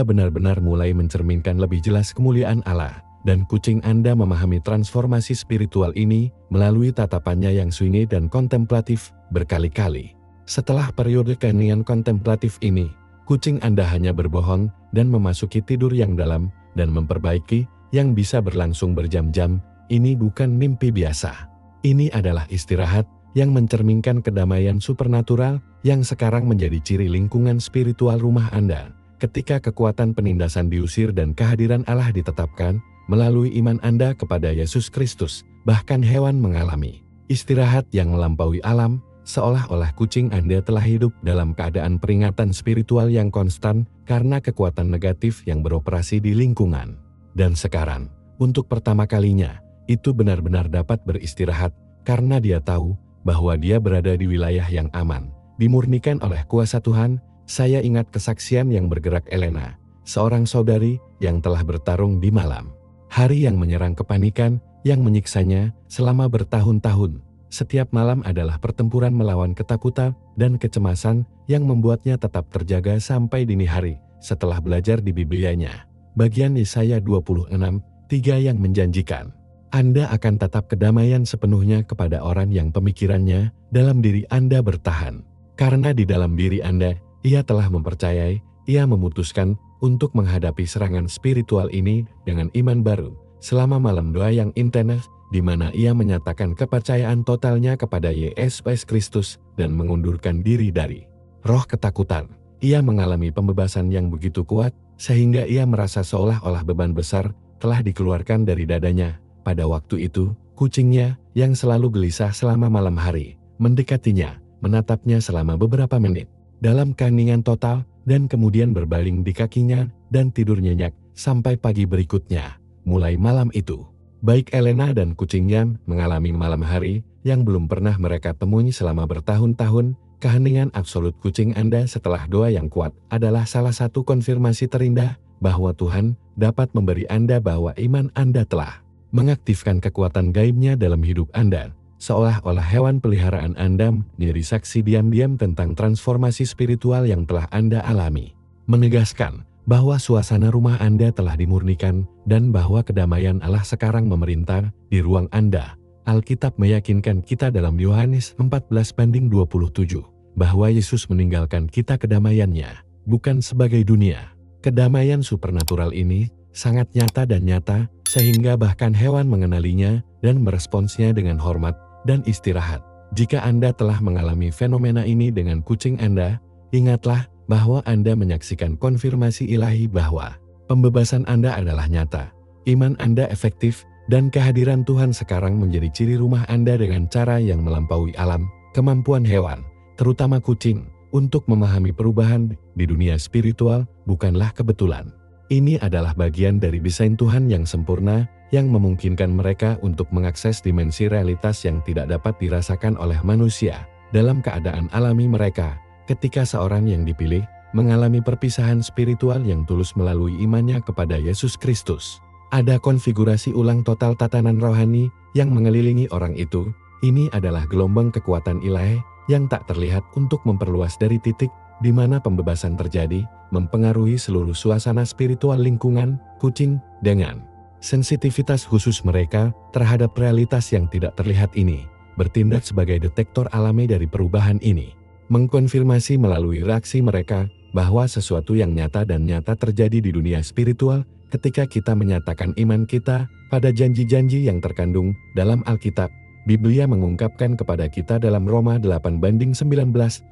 benar-benar mulai mencerminkan lebih jelas kemuliaan Allah, dan kucing Anda memahami transformasi spiritual ini melalui tatapannya yang sunyi dan kontemplatif berkali-kali. Setelah periode keheningan kontemplatif ini, kucing Anda hanya berbohong dan memasuki tidur yang dalam dan memperbaiki yang bisa berlangsung berjam-jam. Ini bukan mimpi biasa. Ini adalah istirahat yang mencerminkan kedamaian supernatural yang sekarang menjadi ciri lingkungan spiritual rumah Anda. Ketika kekuatan penindasan diusir dan kehadiran Allah ditetapkan melalui iman Anda kepada Yesus Kristus, bahkan hewan mengalami istirahat yang melampaui alam, seolah-olah kucing Anda telah hidup dalam keadaan peringatan spiritual yang konstan karena kekuatan negatif yang beroperasi di lingkungan. Dan sekarang, untuk pertama kalinya, itu benar-benar dapat beristirahat karena dia tahu bahwa dia berada di wilayah yang aman, dimurnikan oleh kuasa Tuhan. Saya ingat kesaksian yang bergerak Elena, seorang saudari yang telah bertarung di malam hari yang menyerang kepanikan yang menyiksanya selama bertahun-tahun. Setiap malam adalah pertempuran melawan ketakutan dan kecemasan yang membuatnya tetap terjaga sampai dini hari. Setelah belajar di Biblianya, bagian Yesaya 26:3 yang menjanjikan, Anda akan tetap kedamaian sepenuhnya kepada orang yang pemikirannya dalam diri Anda bertahan. Karena di dalam diri Anda, ia telah mempercayai, ia memutuskan untuk menghadapi serangan spiritual ini dengan iman baru. Selama malam doa yang intens, di mana ia menyatakan kepercayaan totalnya kepada Yesus Kristus dan mengundurkan diri dari roh ketakutan. Ia mengalami pembebasan yang begitu kuat, sehingga ia merasa seolah-olah beban besar telah dikeluarkan dari dadanya. Pada waktu itu, kucingnya yang selalu gelisah selama malam hari, mendekatinya, menatapnya selama beberapa menit, dalam keheningan total, dan kemudian berbaring di kakinya dan tidur nyenyak sampai pagi berikutnya. Mulai malam itu, baik Elena dan kucingnya mengalami malam hari yang belum pernah mereka temui selama bertahun-tahun. Keheningan absolut kucing Anda setelah doa yang kuat adalah salah satu konfirmasi terindah bahwa Tuhan dapat memberi Anda bahwa iman Anda telah mengaktifkan kekuatan gaibnya dalam hidup Anda. Seolah-olah hewan peliharaan Anda menjadi saksi diam-diam tentang transformasi spiritual yang telah Anda alami. Menegaskan bahwa suasana rumah Anda telah dimurnikan dan bahwa kedamaian Allah sekarang memerintah di ruang Anda. Alkitab meyakinkan kita dalam Yohanes 14:27 bahwa Yesus meninggalkan kita kedamaiannya, bukan sebagai dunia. Kedamaian supernatural ini sangat nyata dan nyata, sehingga bahkan hewan mengenalinya dan meresponsnya dengan hormat dan istirahat. Jika Anda telah mengalami fenomena ini dengan kucing Anda, ingatlah bahwa Anda menyaksikan konfirmasi ilahi bahwa pembebasan Anda adalah nyata, iman Anda efektif, dan kehadiran Tuhan sekarang menjadi ciri rumah Anda dengan cara yang melampaui alam. Kemampuan hewan, terutama kucing, untuk memahami perubahan di dunia spiritual bukanlah kebetulan. Ini adalah bagian dari desain Tuhan yang sempurna, yang memungkinkan mereka untuk mengakses dimensi realitas yang tidak dapat dirasakan oleh manusia. Dalam keadaan alami mereka, ketika seorang yang dipilih mengalami perpisahan spiritual yang tulus melalui imannya kepada Yesus Kristus, ada konfigurasi ulang total tatanan rohani yang mengelilingi orang itu. Ini adalah gelombang kekuatan ilahi yang tak terlihat untuk memperluas dari titik di mana pembebasan terjadi, mempengaruhi seluruh suasana spiritual lingkungan. Kucing, dengan sensitivitas khusus mereka terhadap realitas yang tidak terlihat ini, bertindak sebagai detektor alami dari perubahan ini, mengkonfirmasi melalui reaksi mereka bahwa sesuatu yang nyata dan nyata terjadi di dunia spiritual ketika kita menyatakan iman kita pada janji-janji yang terkandung dalam Alkitab. Biblia mengungkapkan kepada kita dalam Roma 8:19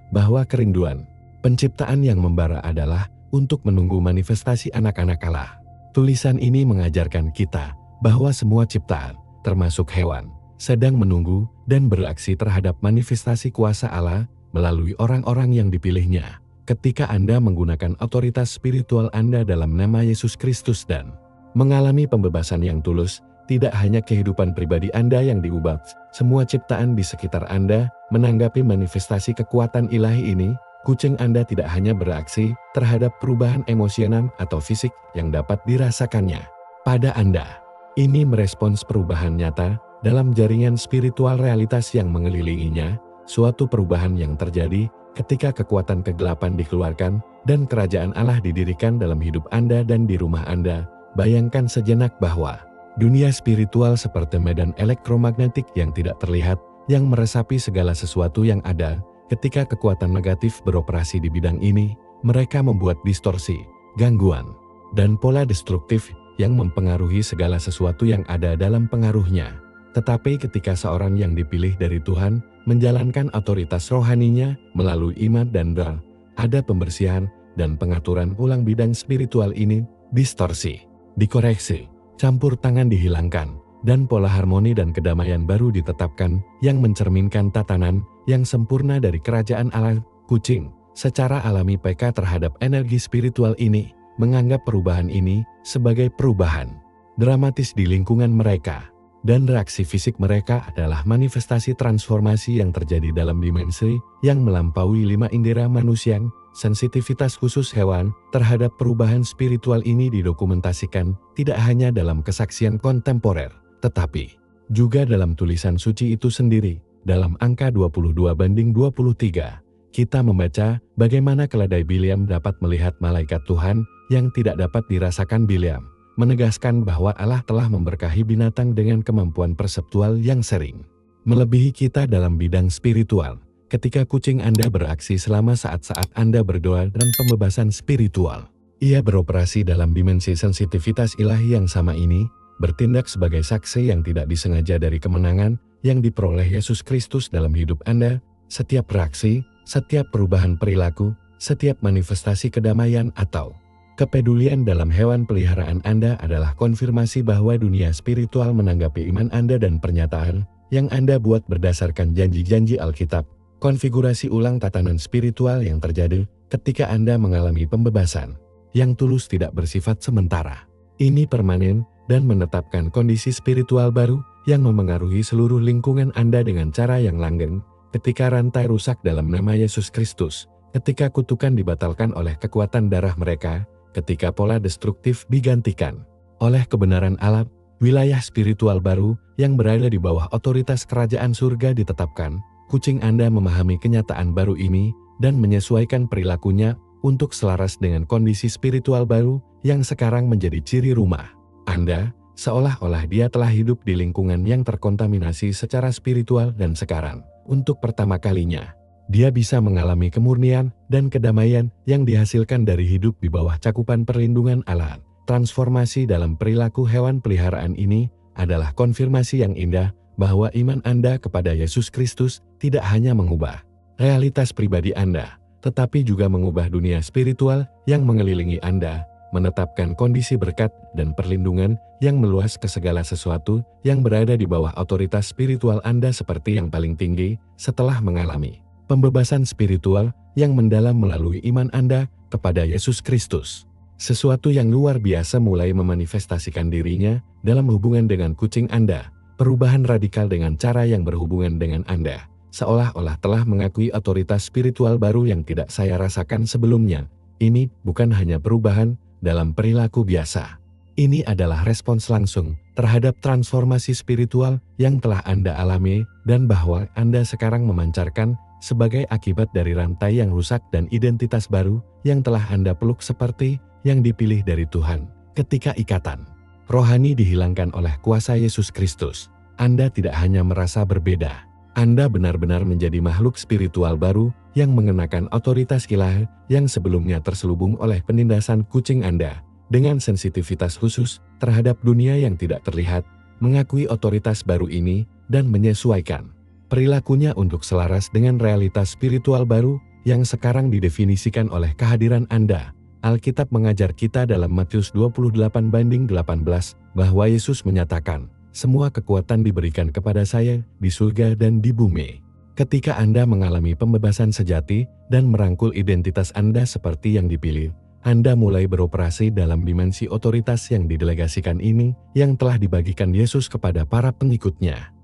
bahwa kerinduan penciptaan yang membara adalah untuk menunggu manifestasi anak-anak Allah. Tulisan ini mengajarkan kita bahwa semua ciptaan, termasuk hewan, sedang menunggu dan bereaksi terhadap manifestasi kuasa Allah melalui orang-orang yang dipilihnya. Ketika Anda menggunakan otoritas spiritual Anda dalam nama Yesus Kristus dan mengalami pembebasan yang tulus, tidak hanya kehidupan pribadi Anda yang diubah, semua ciptaan di sekitar Anda menanggapi manifestasi kekuatan ilahi ini. Kucing Anda tidak hanya bereaksi terhadap perubahan emosional atau fisik yang dapat dirasakannya pada Anda. Ini merespons perubahan nyata dalam jaringan spiritual realitas yang mengelilinginya, suatu perubahan yang terjadi ketika kekuatan kegelapan dikeluarkan dan kerajaan Allah didirikan dalam hidup Anda dan di rumah Anda. Bayangkan sejenak bahwa dunia spiritual seperti medan elektromagnetik yang tidak terlihat, yang meresapi segala sesuatu yang ada. Ketika kekuatan negatif beroperasi di bidang ini, mereka membuat distorsi, gangguan, dan pola destruktif yang mempengaruhi segala sesuatu yang ada dalam pengaruhnya. Tetapi ketika seorang yang dipilih dari Tuhan menjalankan otoritas rohaninya melalui iman dan doa, ada pembersihan dan pengaturan ulang bidang spiritual ini, distorsi dikoreksi, campur tangan dihilangkan, dan pola harmoni dan kedamaian baru ditetapkan yang mencerminkan tatanan yang sempurna dari kerajaan Allah. Kucing, secara alami peka terhadap energi spiritual ini, menganggap perubahan ini sebagai perubahan dramatis di lingkungan mereka, dan reaksi fisik mereka adalah manifestasi transformasi yang terjadi dalam dimensi yang melampaui 5 indera manusia. Sensitivitas khusus hewan terhadap perubahan spiritual ini didokumentasikan tidak hanya dalam kesaksian kontemporer, tetapi juga dalam tulisan suci itu sendiri. Dalam angka 22:23, kita membaca bagaimana keledai Bileam dapat melihat malaikat Tuhan yang tidak dapat dirasakan Bileam, menegaskan bahwa Allah telah memberkahi binatang dengan kemampuan perseptual yang sering melebihi kita dalam bidang spiritual. Ketika kucing Anda beraksi selama saat-saat Anda berdoa dan pembebasan spiritual, ia beroperasi dalam dimensi sensitivitas ilahi yang sama ini, bertindak sebagai saksi yang tidak disengaja dari kemenangan yang diperoleh Yesus Kristus dalam hidup Anda. Setiap reaksi, setiap perubahan perilaku, setiap manifestasi kedamaian atau kepedulian dalam hewan peliharaan Anda adalah konfirmasi bahwa dunia spiritual menanggapi iman Anda dan pernyataan yang Anda buat berdasarkan janji-janji Alkitab. Konfigurasi ulang tatanan spiritual yang terjadi ketika Anda mengalami pembebasan yang tulus tidak bersifat sementara. Ini permanen dan menetapkan kondisi spiritual baru yang memengaruhi seluruh lingkungan Anda dengan cara yang langgeng. Ketika rantai rusak dalam nama Yesus Kristus, ketika kutukan dibatalkan oleh kekuatan darah mereka, ketika pola destruktif digantikan oleh kebenaran Allah, wilayah spiritual baru yang berada di bawah otoritas kerajaan surga ditetapkan. Kucing Anda memahami kenyataan baru ini dan menyesuaikan perilakunya untuk selaras dengan kondisi spiritual baru yang sekarang menjadi ciri rumah Anda, seolah-olah dia telah hidup di lingkungan yang terkontaminasi secara spiritual dan sekarang, untuk pertama kalinya, dia bisa mengalami kemurnian dan kedamaian yang dihasilkan dari hidup di bawah cakupan perlindungan Allah. Transformasi dalam perilaku hewan peliharaan ini adalah konfirmasi yang indah bahwa iman Anda kepada Yesus Kristus tidak hanya mengubah realitas pribadi Anda, tetapi juga mengubah dunia spiritual yang mengelilingi Anda. menetapkan kondisi berkat dan perlindungan yang meluas ke segala sesuatu yang berada di bawah otoritas spiritual Anda seperti yang paling tinggi setelah mengalami pembebasan spiritual yang mendalam melalui iman Anda kepada Yesus Kristus. Sesuatu yang luar biasa mulai memanifestasikan dirinya dalam hubungan dengan kucing Anda. Perubahan radikal dengan cara yang berhubungan dengan Anda, seolah-olah telah mengakui otoritas spiritual baru yang tidak saya rasakan sebelumnya. Ini bukan hanya perubahan dalam perilaku biasa. Ini adalah respons langsung terhadap transformasi spiritual yang telah Anda alami dan bahwa Anda sekarang memancarkan sebagai akibat dari rantai yang rusak dan identitas baru yang telah Anda peluk seperti yang dipilih dari Tuhan. Ketika ikatan rohani dihilangkan oleh kuasa Yesus Kristus, Anda tidak hanya merasa berbeda. Anda benar-benar menjadi makhluk spiritual baru yang mengenakan otoritas ilahi yang sebelumnya terselubung oleh penindasan kucing Anda. Dengan sensitivitas khusus terhadap dunia yang tidak terlihat, mengakui otoritas baru ini dan menyesuaikan perilakunya untuk selaras dengan realitas spiritual baru yang sekarang didefinisikan oleh kehadiran Anda. Alkitab mengajar kita dalam Matius 28:18 bahwa Yesus menyatakan, "Semua kekuatan diberikan kepada saya di surga dan di bumi." Ketika Anda mengalami pembebasan sejati dan merangkul identitas Anda seperti yang dipilih, Anda mulai beroperasi dalam dimensi otoritas yang didelegasikan ini yang telah dibagikan Yesus kepada para pengikutnya.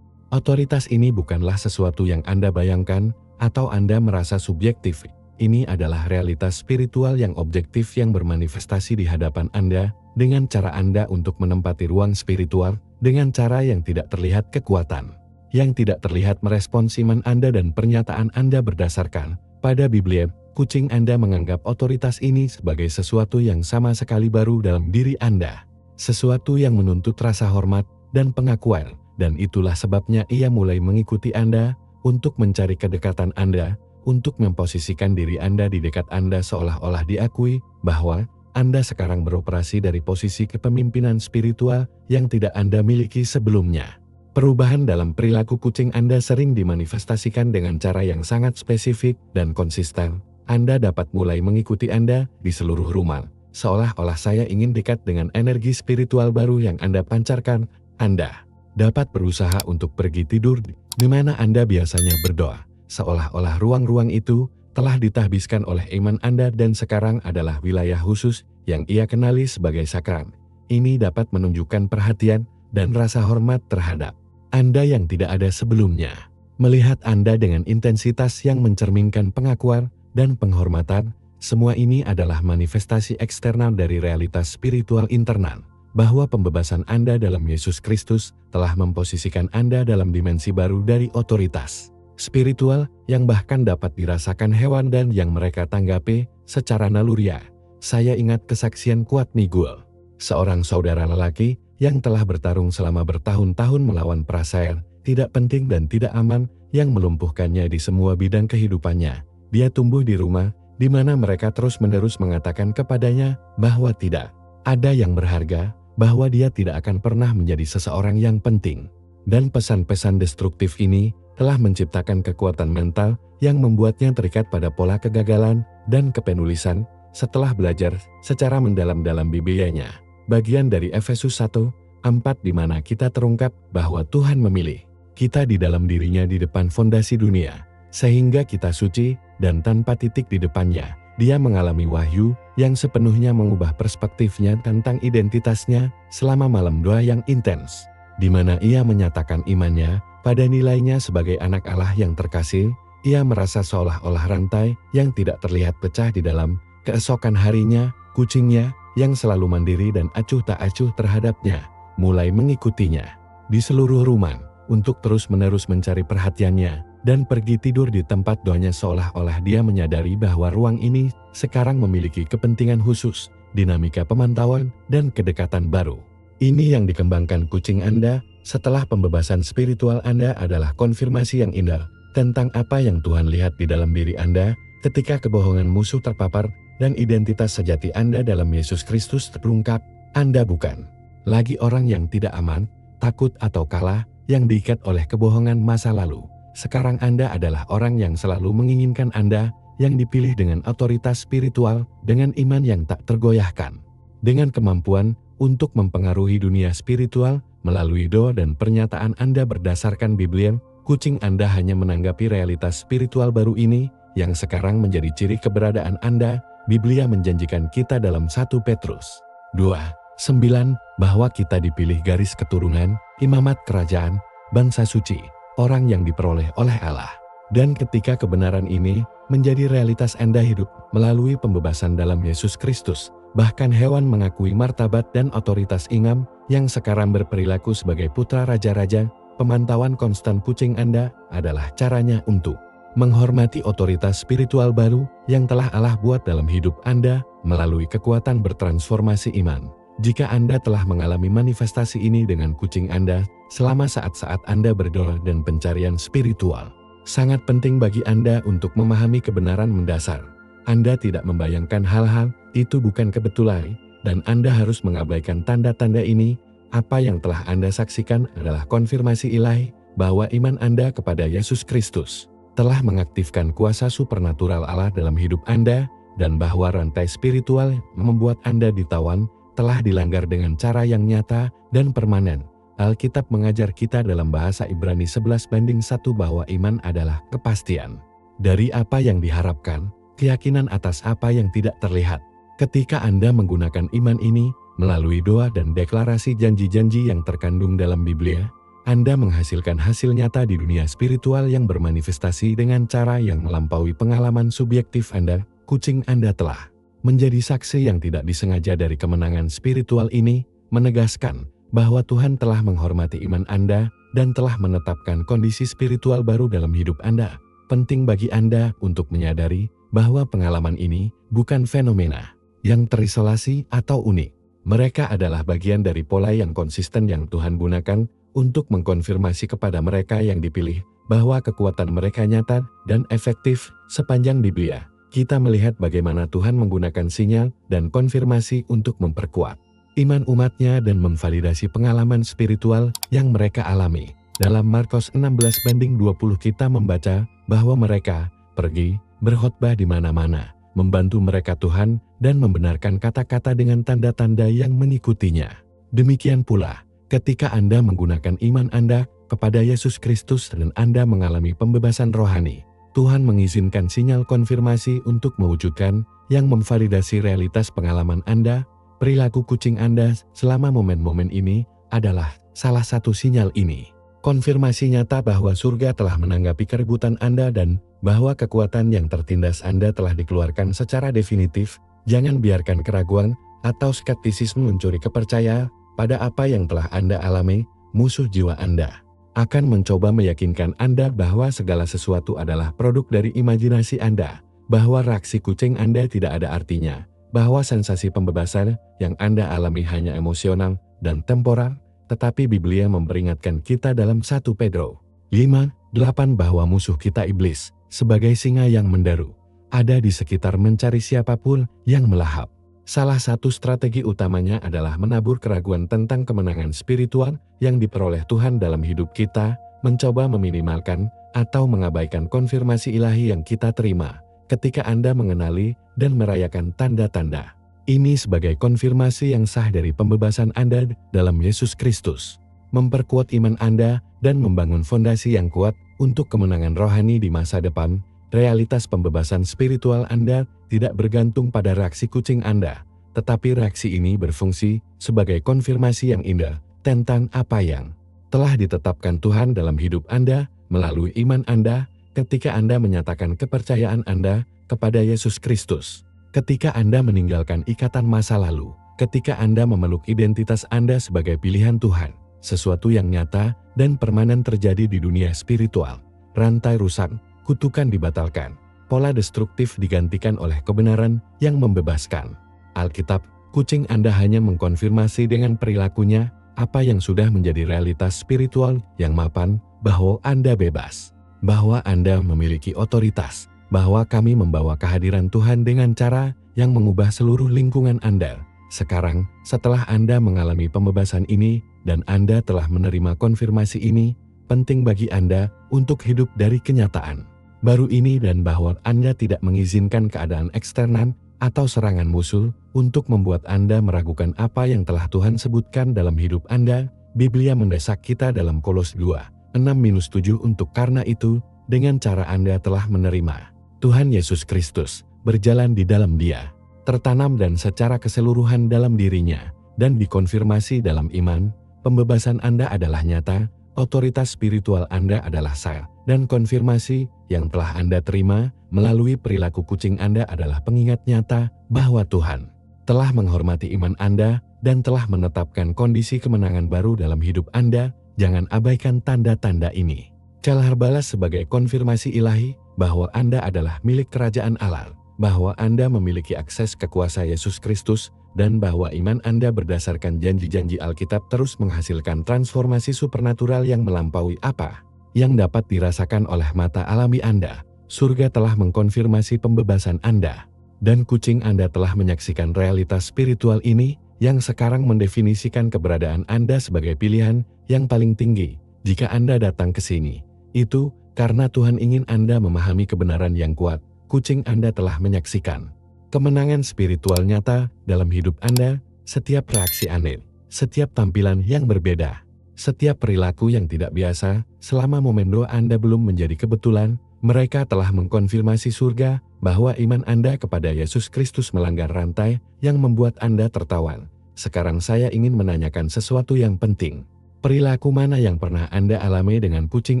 Otoritas ini bukanlah sesuatu yang Anda bayangkan atau Anda merasa subjektif. Ini adalah realitas spiritual yang objektif yang bermanifestasi di hadapan Anda dengan cara Anda untuk menempati ruang spiritual dengan cara yang tidak terlihat kekuatan. Yang tidak terlihat merespons iman Anda dan pernyataan Anda berdasarkan pada Biblia. Kucing Anda menganggap otoritas ini sebagai sesuatu yang sama sekali baru dalam diri Anda. Sesuatu yang menuntut rasa hormat dan pengakuan, dan itulah sebabnya ia mulai mengikuti Anda untuk mencari kedekatan Anda, untuk memposisikan diri Anda di dekat Anda seolah-olah diakui bahwa Anda sekarang beroperasi dari posisi kepemimpinan spiritual yang tidak Anda miliki sebelumnya. Perubahan dalam perilaku kucing Anda sering dimanifestasikan dengan cara yang sangat spesifik dan konsisten. Anda dapat mulai mengikuti Anda di seluruh rumah, seolah-olah saya ingin dekat dengan energi spiritual baru yang Anda pancarkan. Anda dapat berusaha untuk pergi tidur di mana Anda biasanya berdoa, seolah-olah ruang-ruang itu telah ditahbiskan oleh iman Anda dan sekarang adalah wilayah khusus yang ia kenali sebagai sakral. Ini dapat menunjukkan perhatian dan rasa hormat terhadap Anda yang tidak ada sebelumnya. Melihat Anda dengan intensitas yang mencerminkan pengakuan dan penghormatan, semua ini adalah manifestasi eksternal dari realitas spiritual internal, bahwa pembebasan Anda dalam Yesus Kristus telah memposisikan Anda dalam dimensi baru dari otoritas spiritual yang bahkan dapat dirasakan hewan dan yang mereka tanggapi secara naluriah. Saya ingat kesaksian kuat Miguel, seorang saudara lelaki yang telah bertarung selama bertahun-tahun melawan perasaan tidak penting dan tidak aman yang melumpuhkannya di semua bidang kehidupannya. Dia tumbuh di rumah di mana mereka terus-menerus mengatakan kepadanya bahwa tidak ada yang berharga, bahwa dia tidak akan pernah menjadi seseorang yang penting. Dan pesan-pesan destruktif ini telah menciptakan kekuatan mental yang membuatnya terikat pada pola kegagalan dan kepenulisan. Setelah belajar secara mendalam dalam Biblianya, bagian dari Efesus 1:4 di mana kita terungkap bahwa Tuhan memilih kita di dalam dirinya di depan fondasi dunia, sehingga kita suci dan tanpa titik di depannya. Dia mengalami wahyu yang sepenuhnya mengubah perspektifnya tentang identitasnya selama malam doa yang intens, di mana ia menyatakan imannya pada nilainya sebagai anak Allah yang terkasih. Ia merasa seolah-olah rantai yang tidak terlihat pecah di dalam keesokan harinya. Kucingnya yang selalu mandiri dan acuh tak acuh terhadapnya mulai mengikutinya di seluruh rumah untuk terus-menerus mencari perhatiannya dan pergi tidur di tempat doanya seolah-olah dia menyadari bahwa ruang ini sekarang memiliki kepentingan khusus, dinamika pemantauan, dan kedekatan baru. Ini yang dikembangkan kucing Anda setelah pembebasan spiritual Anda adalah konfirmasi yang indah tentang apa yang Tuhan lihat di dalam diri Anda ketika kebohongan musuh terpapar dan identitas sejati Anda dalam Yesus Kristus terungkap. Anda bukan lagi orang yang tidak aman, takut atau kalah yang diikat oleh kebohongan masa lalu. Sekarang Anda adalah orang yang selalu menginginkan Anda, yang dipilih dengan otoritas spiritual, dengan iman yang tak tergoyahkan. dengan kemampuan untuk mempengaruhi dunia spiritual melalui doa dan pernyataan Anda berdasarkan Biblia. Kucing Anda hanya menanggapi realitas spiritual baru ini yang sekarang menjadi ciri keberadaan Anda. Biblia menjanjikan kita dalam 1 Petrus 2:9 bahwa kita dipilih garis keturunan, imamat kerajaan, bangsa suci, orang yang diperoleh oleh Allah. Dan ketika kebenaran ini menjadi realitas Anda hidup melalui pembebasan dalam Yesus Kristus, bahkan hewan mengakui martabat dan otoritas Imam yang sekarang berperilaku sebagai putra raja-raja. Pemantauan konstan kucing Anda adalah caranya untuk menghormati otoritas spiritual baru yang telah Allah buat dalam hidup Anda melalui kekuatan bertransformasi iman. Jika Anda telah mengalami manifestasi ini dengan kucing Anda selama saat-saat Anda berdoa dan pencarian spiritual, sangat penting bagi Anda untuk memahami kebenaran mendasar. Anda tidak membayangkan hal-hal itu bukan kebetulan, dan Anda harus mengabaikan tanda-tanda ini. Apa yang telah Anda saksikan adalah konfirmasi ilahi bahwa iman Anda kepada Yesus Kristus telah mengaktifkan kuasa supernatural Allah dalam hidup Anda, dan bahwa rantai spiritual yang membuat Anda ditawan telah dilanggar dengan cara yang nyata dan permanen. Alkitab mengajar kita dalam bahasa Ibrani 11:1 bahwa iman adalah kepastian dari apa yang diharapkan, keyakinan atas apa yang tidak terlihat. Ketika Anda menggunakan iman ini melalui doa dan deklarasi janji-janji yang terkandung dalam Biblia, Anda menghasilkan hasil nyata di dunia spiritual yang bermanifestasi dengan cara yang melampaui pengalaman subjektif Anda. Kucing Anda telah menjadi saksi yang tidak disengaja dari kemenangan spiritual ini, menegaskan bahwa Tuhan telah menghormati iman Anda dan telah menetapkan kondisi spiritual baru dalam hidup Anda. Penting bagi Anda untuk menyadari bahwa pengalaman ini bukan fenomena yang terisolasi atau unik. Mereka adalah bagian dari pola yang konsisten yang Tuhan gunakan untuk mengkonfirmasi kepada mereka yang dipilih bahwa kekuatan mereka nyata dan efektif. Sepanjang Biblia, kita melihat bagaimana Tuhan menggunakan sinyal dan konfirmasi untuk memperkuat iman umatnya dan memvalidasi pengalaman spiritual yang mereka alami. Dalam Markus 16:20 kita membaca bahwa mereka pergi berkhotbah di mana-mana, membantu mereka Tuhan, dan membenarkan kata-kata dengan tanda-tanda yang mengikutinya. Demikian pula, ketika Anda menggunakan iman Anda kepada Yesus Kristus dan Anda mengalami pembebasan rohani, Tuhan mengizinkan sinyal konfirmasi untuk mewujudkan yang memvalidasi realitas pengalaman Anda. Perilaku kucing Anda selama momen-momen ini adalah salah satu sinyal ini. Konfirmasi nyata bahwa surga telah menanggapi keributan Anda dan bahwa kekuatan yang tertindas Anda telah dikeluarkan secara definitif. Jangan biarkan keraguan atau skeptisisme mencuri kepercayaan pada apa yang telah Anda alami. Musuh jiwa Anda akan mencoba meyakinkan Anda bahwa segala sesuatu adalah produk dari imajinasi Anda, bahwa reaksi kucing Anda tidak ada artinya, bahwa sensasi pembebasan yang Anda alami hanya emosional dan temporer. Tetapi Biblia memperingatkan kita dalam 1 Petrus 5:8 bahwa musuh kita iblis, sebagai singa yang mendaru, ada di sekitar mencari siapapun yang melahap. Salah satu strategi utamanya adalah menabur keraguan tentang kemenangan spiritual yang diperoleh Tuhan dalam hidup kita, mencoba meminimalkan atau mengabaikan konfirmasi ilahi yang kita terima ketika Anda mengenali dan merayakan tanda-tanda ini sebagai konfirmasi yang sah dari pembebasan Anda dalam Yesus Kristus, memperkuat iman Anda dan membangun fondasi yang kuat untuk kemenangan rohani di masa depan. Realitas pembebasan spiritual Anda tidak bergantung pada reaksi kucing Anda, tetapi reaksi ini berfungsi sebagai konfirmasi yang indah tentang apa yang telah ditetapkan Tuhan dalam hidup Anda melalui iman Anda. Ketika Anda menyatakan kepercayaan Anda kepada Yesus Kristus, ketika Anda meninggalkan ikatan masa lalu, ketika Anda memeluk identitas Anda sebagai pilihan Tuhan, sesuatu yang nyata dan permanen terjadi di dunia spiritual. Rantai rusak, kutukan dibatalkan, pola destruktif digantikan oleh kebenaran yang membebaskan. Alkitab, kucing Anda hanya mengkonfirmasi dengan perilakunya apa yang sudah menjadi realitas spiritual yang mapan, bahwa Anda bebas, bahwa Anda memiliki otoritas, bahwa kami membawa kehadiran Tuhan dengan cara yang mengubah seluruh lingkungan Anda. Sekarang, setelah Anda mengalami pembebasan ini dan Anda telah menerima konfirmasi ini, penting bagi Anda untuk hidup dari kenyataan baru ini dan bahwa Anda tidak mengizinkan keadaan eksternal atau serangan musuh untuk membuat Anda meragukan apa yang telah Tuhan sebutkan dalam hidup Anda. Biblia mendesak kita dalam Kolose 2:6-7 untuk karena itu, dengan cara Anda telah menerima Tuhan Yesus Kristus, berjalan di dalam Dia, tertanam dan secara keseluruhan dalam dirinya, dan dikonfirmasi dalam iman, pembebasan Anda adalah nyata, otoritas spiritual Anda adalah sah, dan konfirmasi yang telah Anda terima melalui perilaku kucing Anda adalah pengingat nyata bahwa Tuhan telah menghormati iman Anda dan telah menetapkan kondisi kemenangan baru dalam hidup Anda. Jangan abaikan tanda-tanda ini. Celah balas sebagai konfirmasi ilahi bahwa Anda adalah milik kerajaan Allah, bahwa Anda memiliki akses ke kuasa Yesus Kristus, dan bahwa iman Anda berdasarkan janji-janji Alkitab terus menghasilkan transformasi supernatural yang melampaui apa yang dapat dirasakan oleh mata alami Anda. Surga telah mengkonfirmasi pembebasan Anda, dan kucing Anda telah menyaksikan realitas spiritual ini yang sekarang mendefinisikan keberadaan Anda sebagai pilihan yang paling tinggi. Jika Anda datang ke sini, itu karena Tuhan ingin Anda memahami kebenaran yang kuat. Kucing Anda telah menyaksikan kemenangan spiritual nyata dalam hidup Anda. Setiap reaksi aneh, setiap tampilan yang berbeda, setiap perilaku yang tidak biasa, selama momen doa Anda belum menjadi kebetulan, mereka telah mengkonfirmasi surga bahwa iman Anda kepada Yesus Kristus melanggar rantai yang membuat Anda tertawan. Sekarang saya ingin menanyakan sesuatu yang penting. Perilaku mana yang pernah Anda alami dengan kucing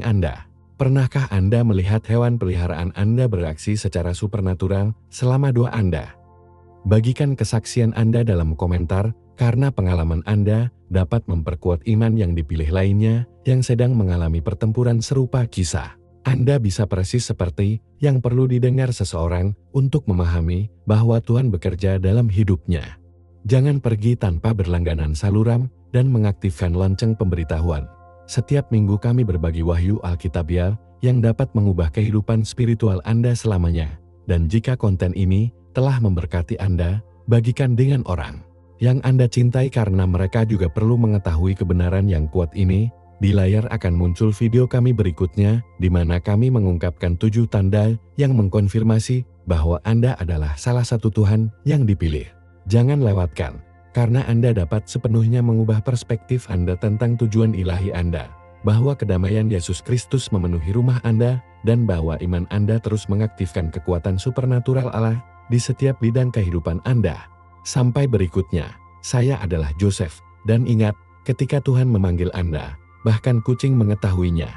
Anda? Pernahkah Anda melihat hewan peliharaan Anda bereaksi secara supernatural selama doa Anda? Bagikan kesaksian Anda dalam komentar, karena pengalaman Anda dapat memperkuat iman yang dipilih lainnya yang sedang mengalami pertempuran serupa kisah. Anda bisa persis seperti yang perlu didengar seseorang untuk memahami bahwa Tuhan bekerja dalam hidupnya. Jangan pergi tanpa berlangganan saluran dan mengaktifkan lonceng pemberitahuan. Setiap minggu kami berbagi wahyu Alkitabiah yang dapat mengubah kehidupan spiritual Anda selamanya. Dan jika konten ini telah memberkati Anda, bagikan dengan orang yang Anda cintai karena mereka juga perlu mengetahui kebenaran yang kuat ini. Di layar akan muncul video kami berikutnya, di mana kami mengungkapkan 7 tanda yang mengkonfirmasi bahwa Anda adalah salah satu Tuhan yang dipilih. Jangan lewatkan, karena Anda dapat sepenuhnya mengubah perspektif Anda tentang tujuan ilahi Anda, bahwa kedamaian Yesus Kristus memenuhi rumah Anda, dan bahwa iman Anda terus mengaktifkan kekuatan supernatural Allah di setiap bidang kehidupan Anda. Sampai berikutnya, saya adalah Joseph, dan ingat, ketika Tuhan memanggil Anda, bahkan kucing mengetahuinya.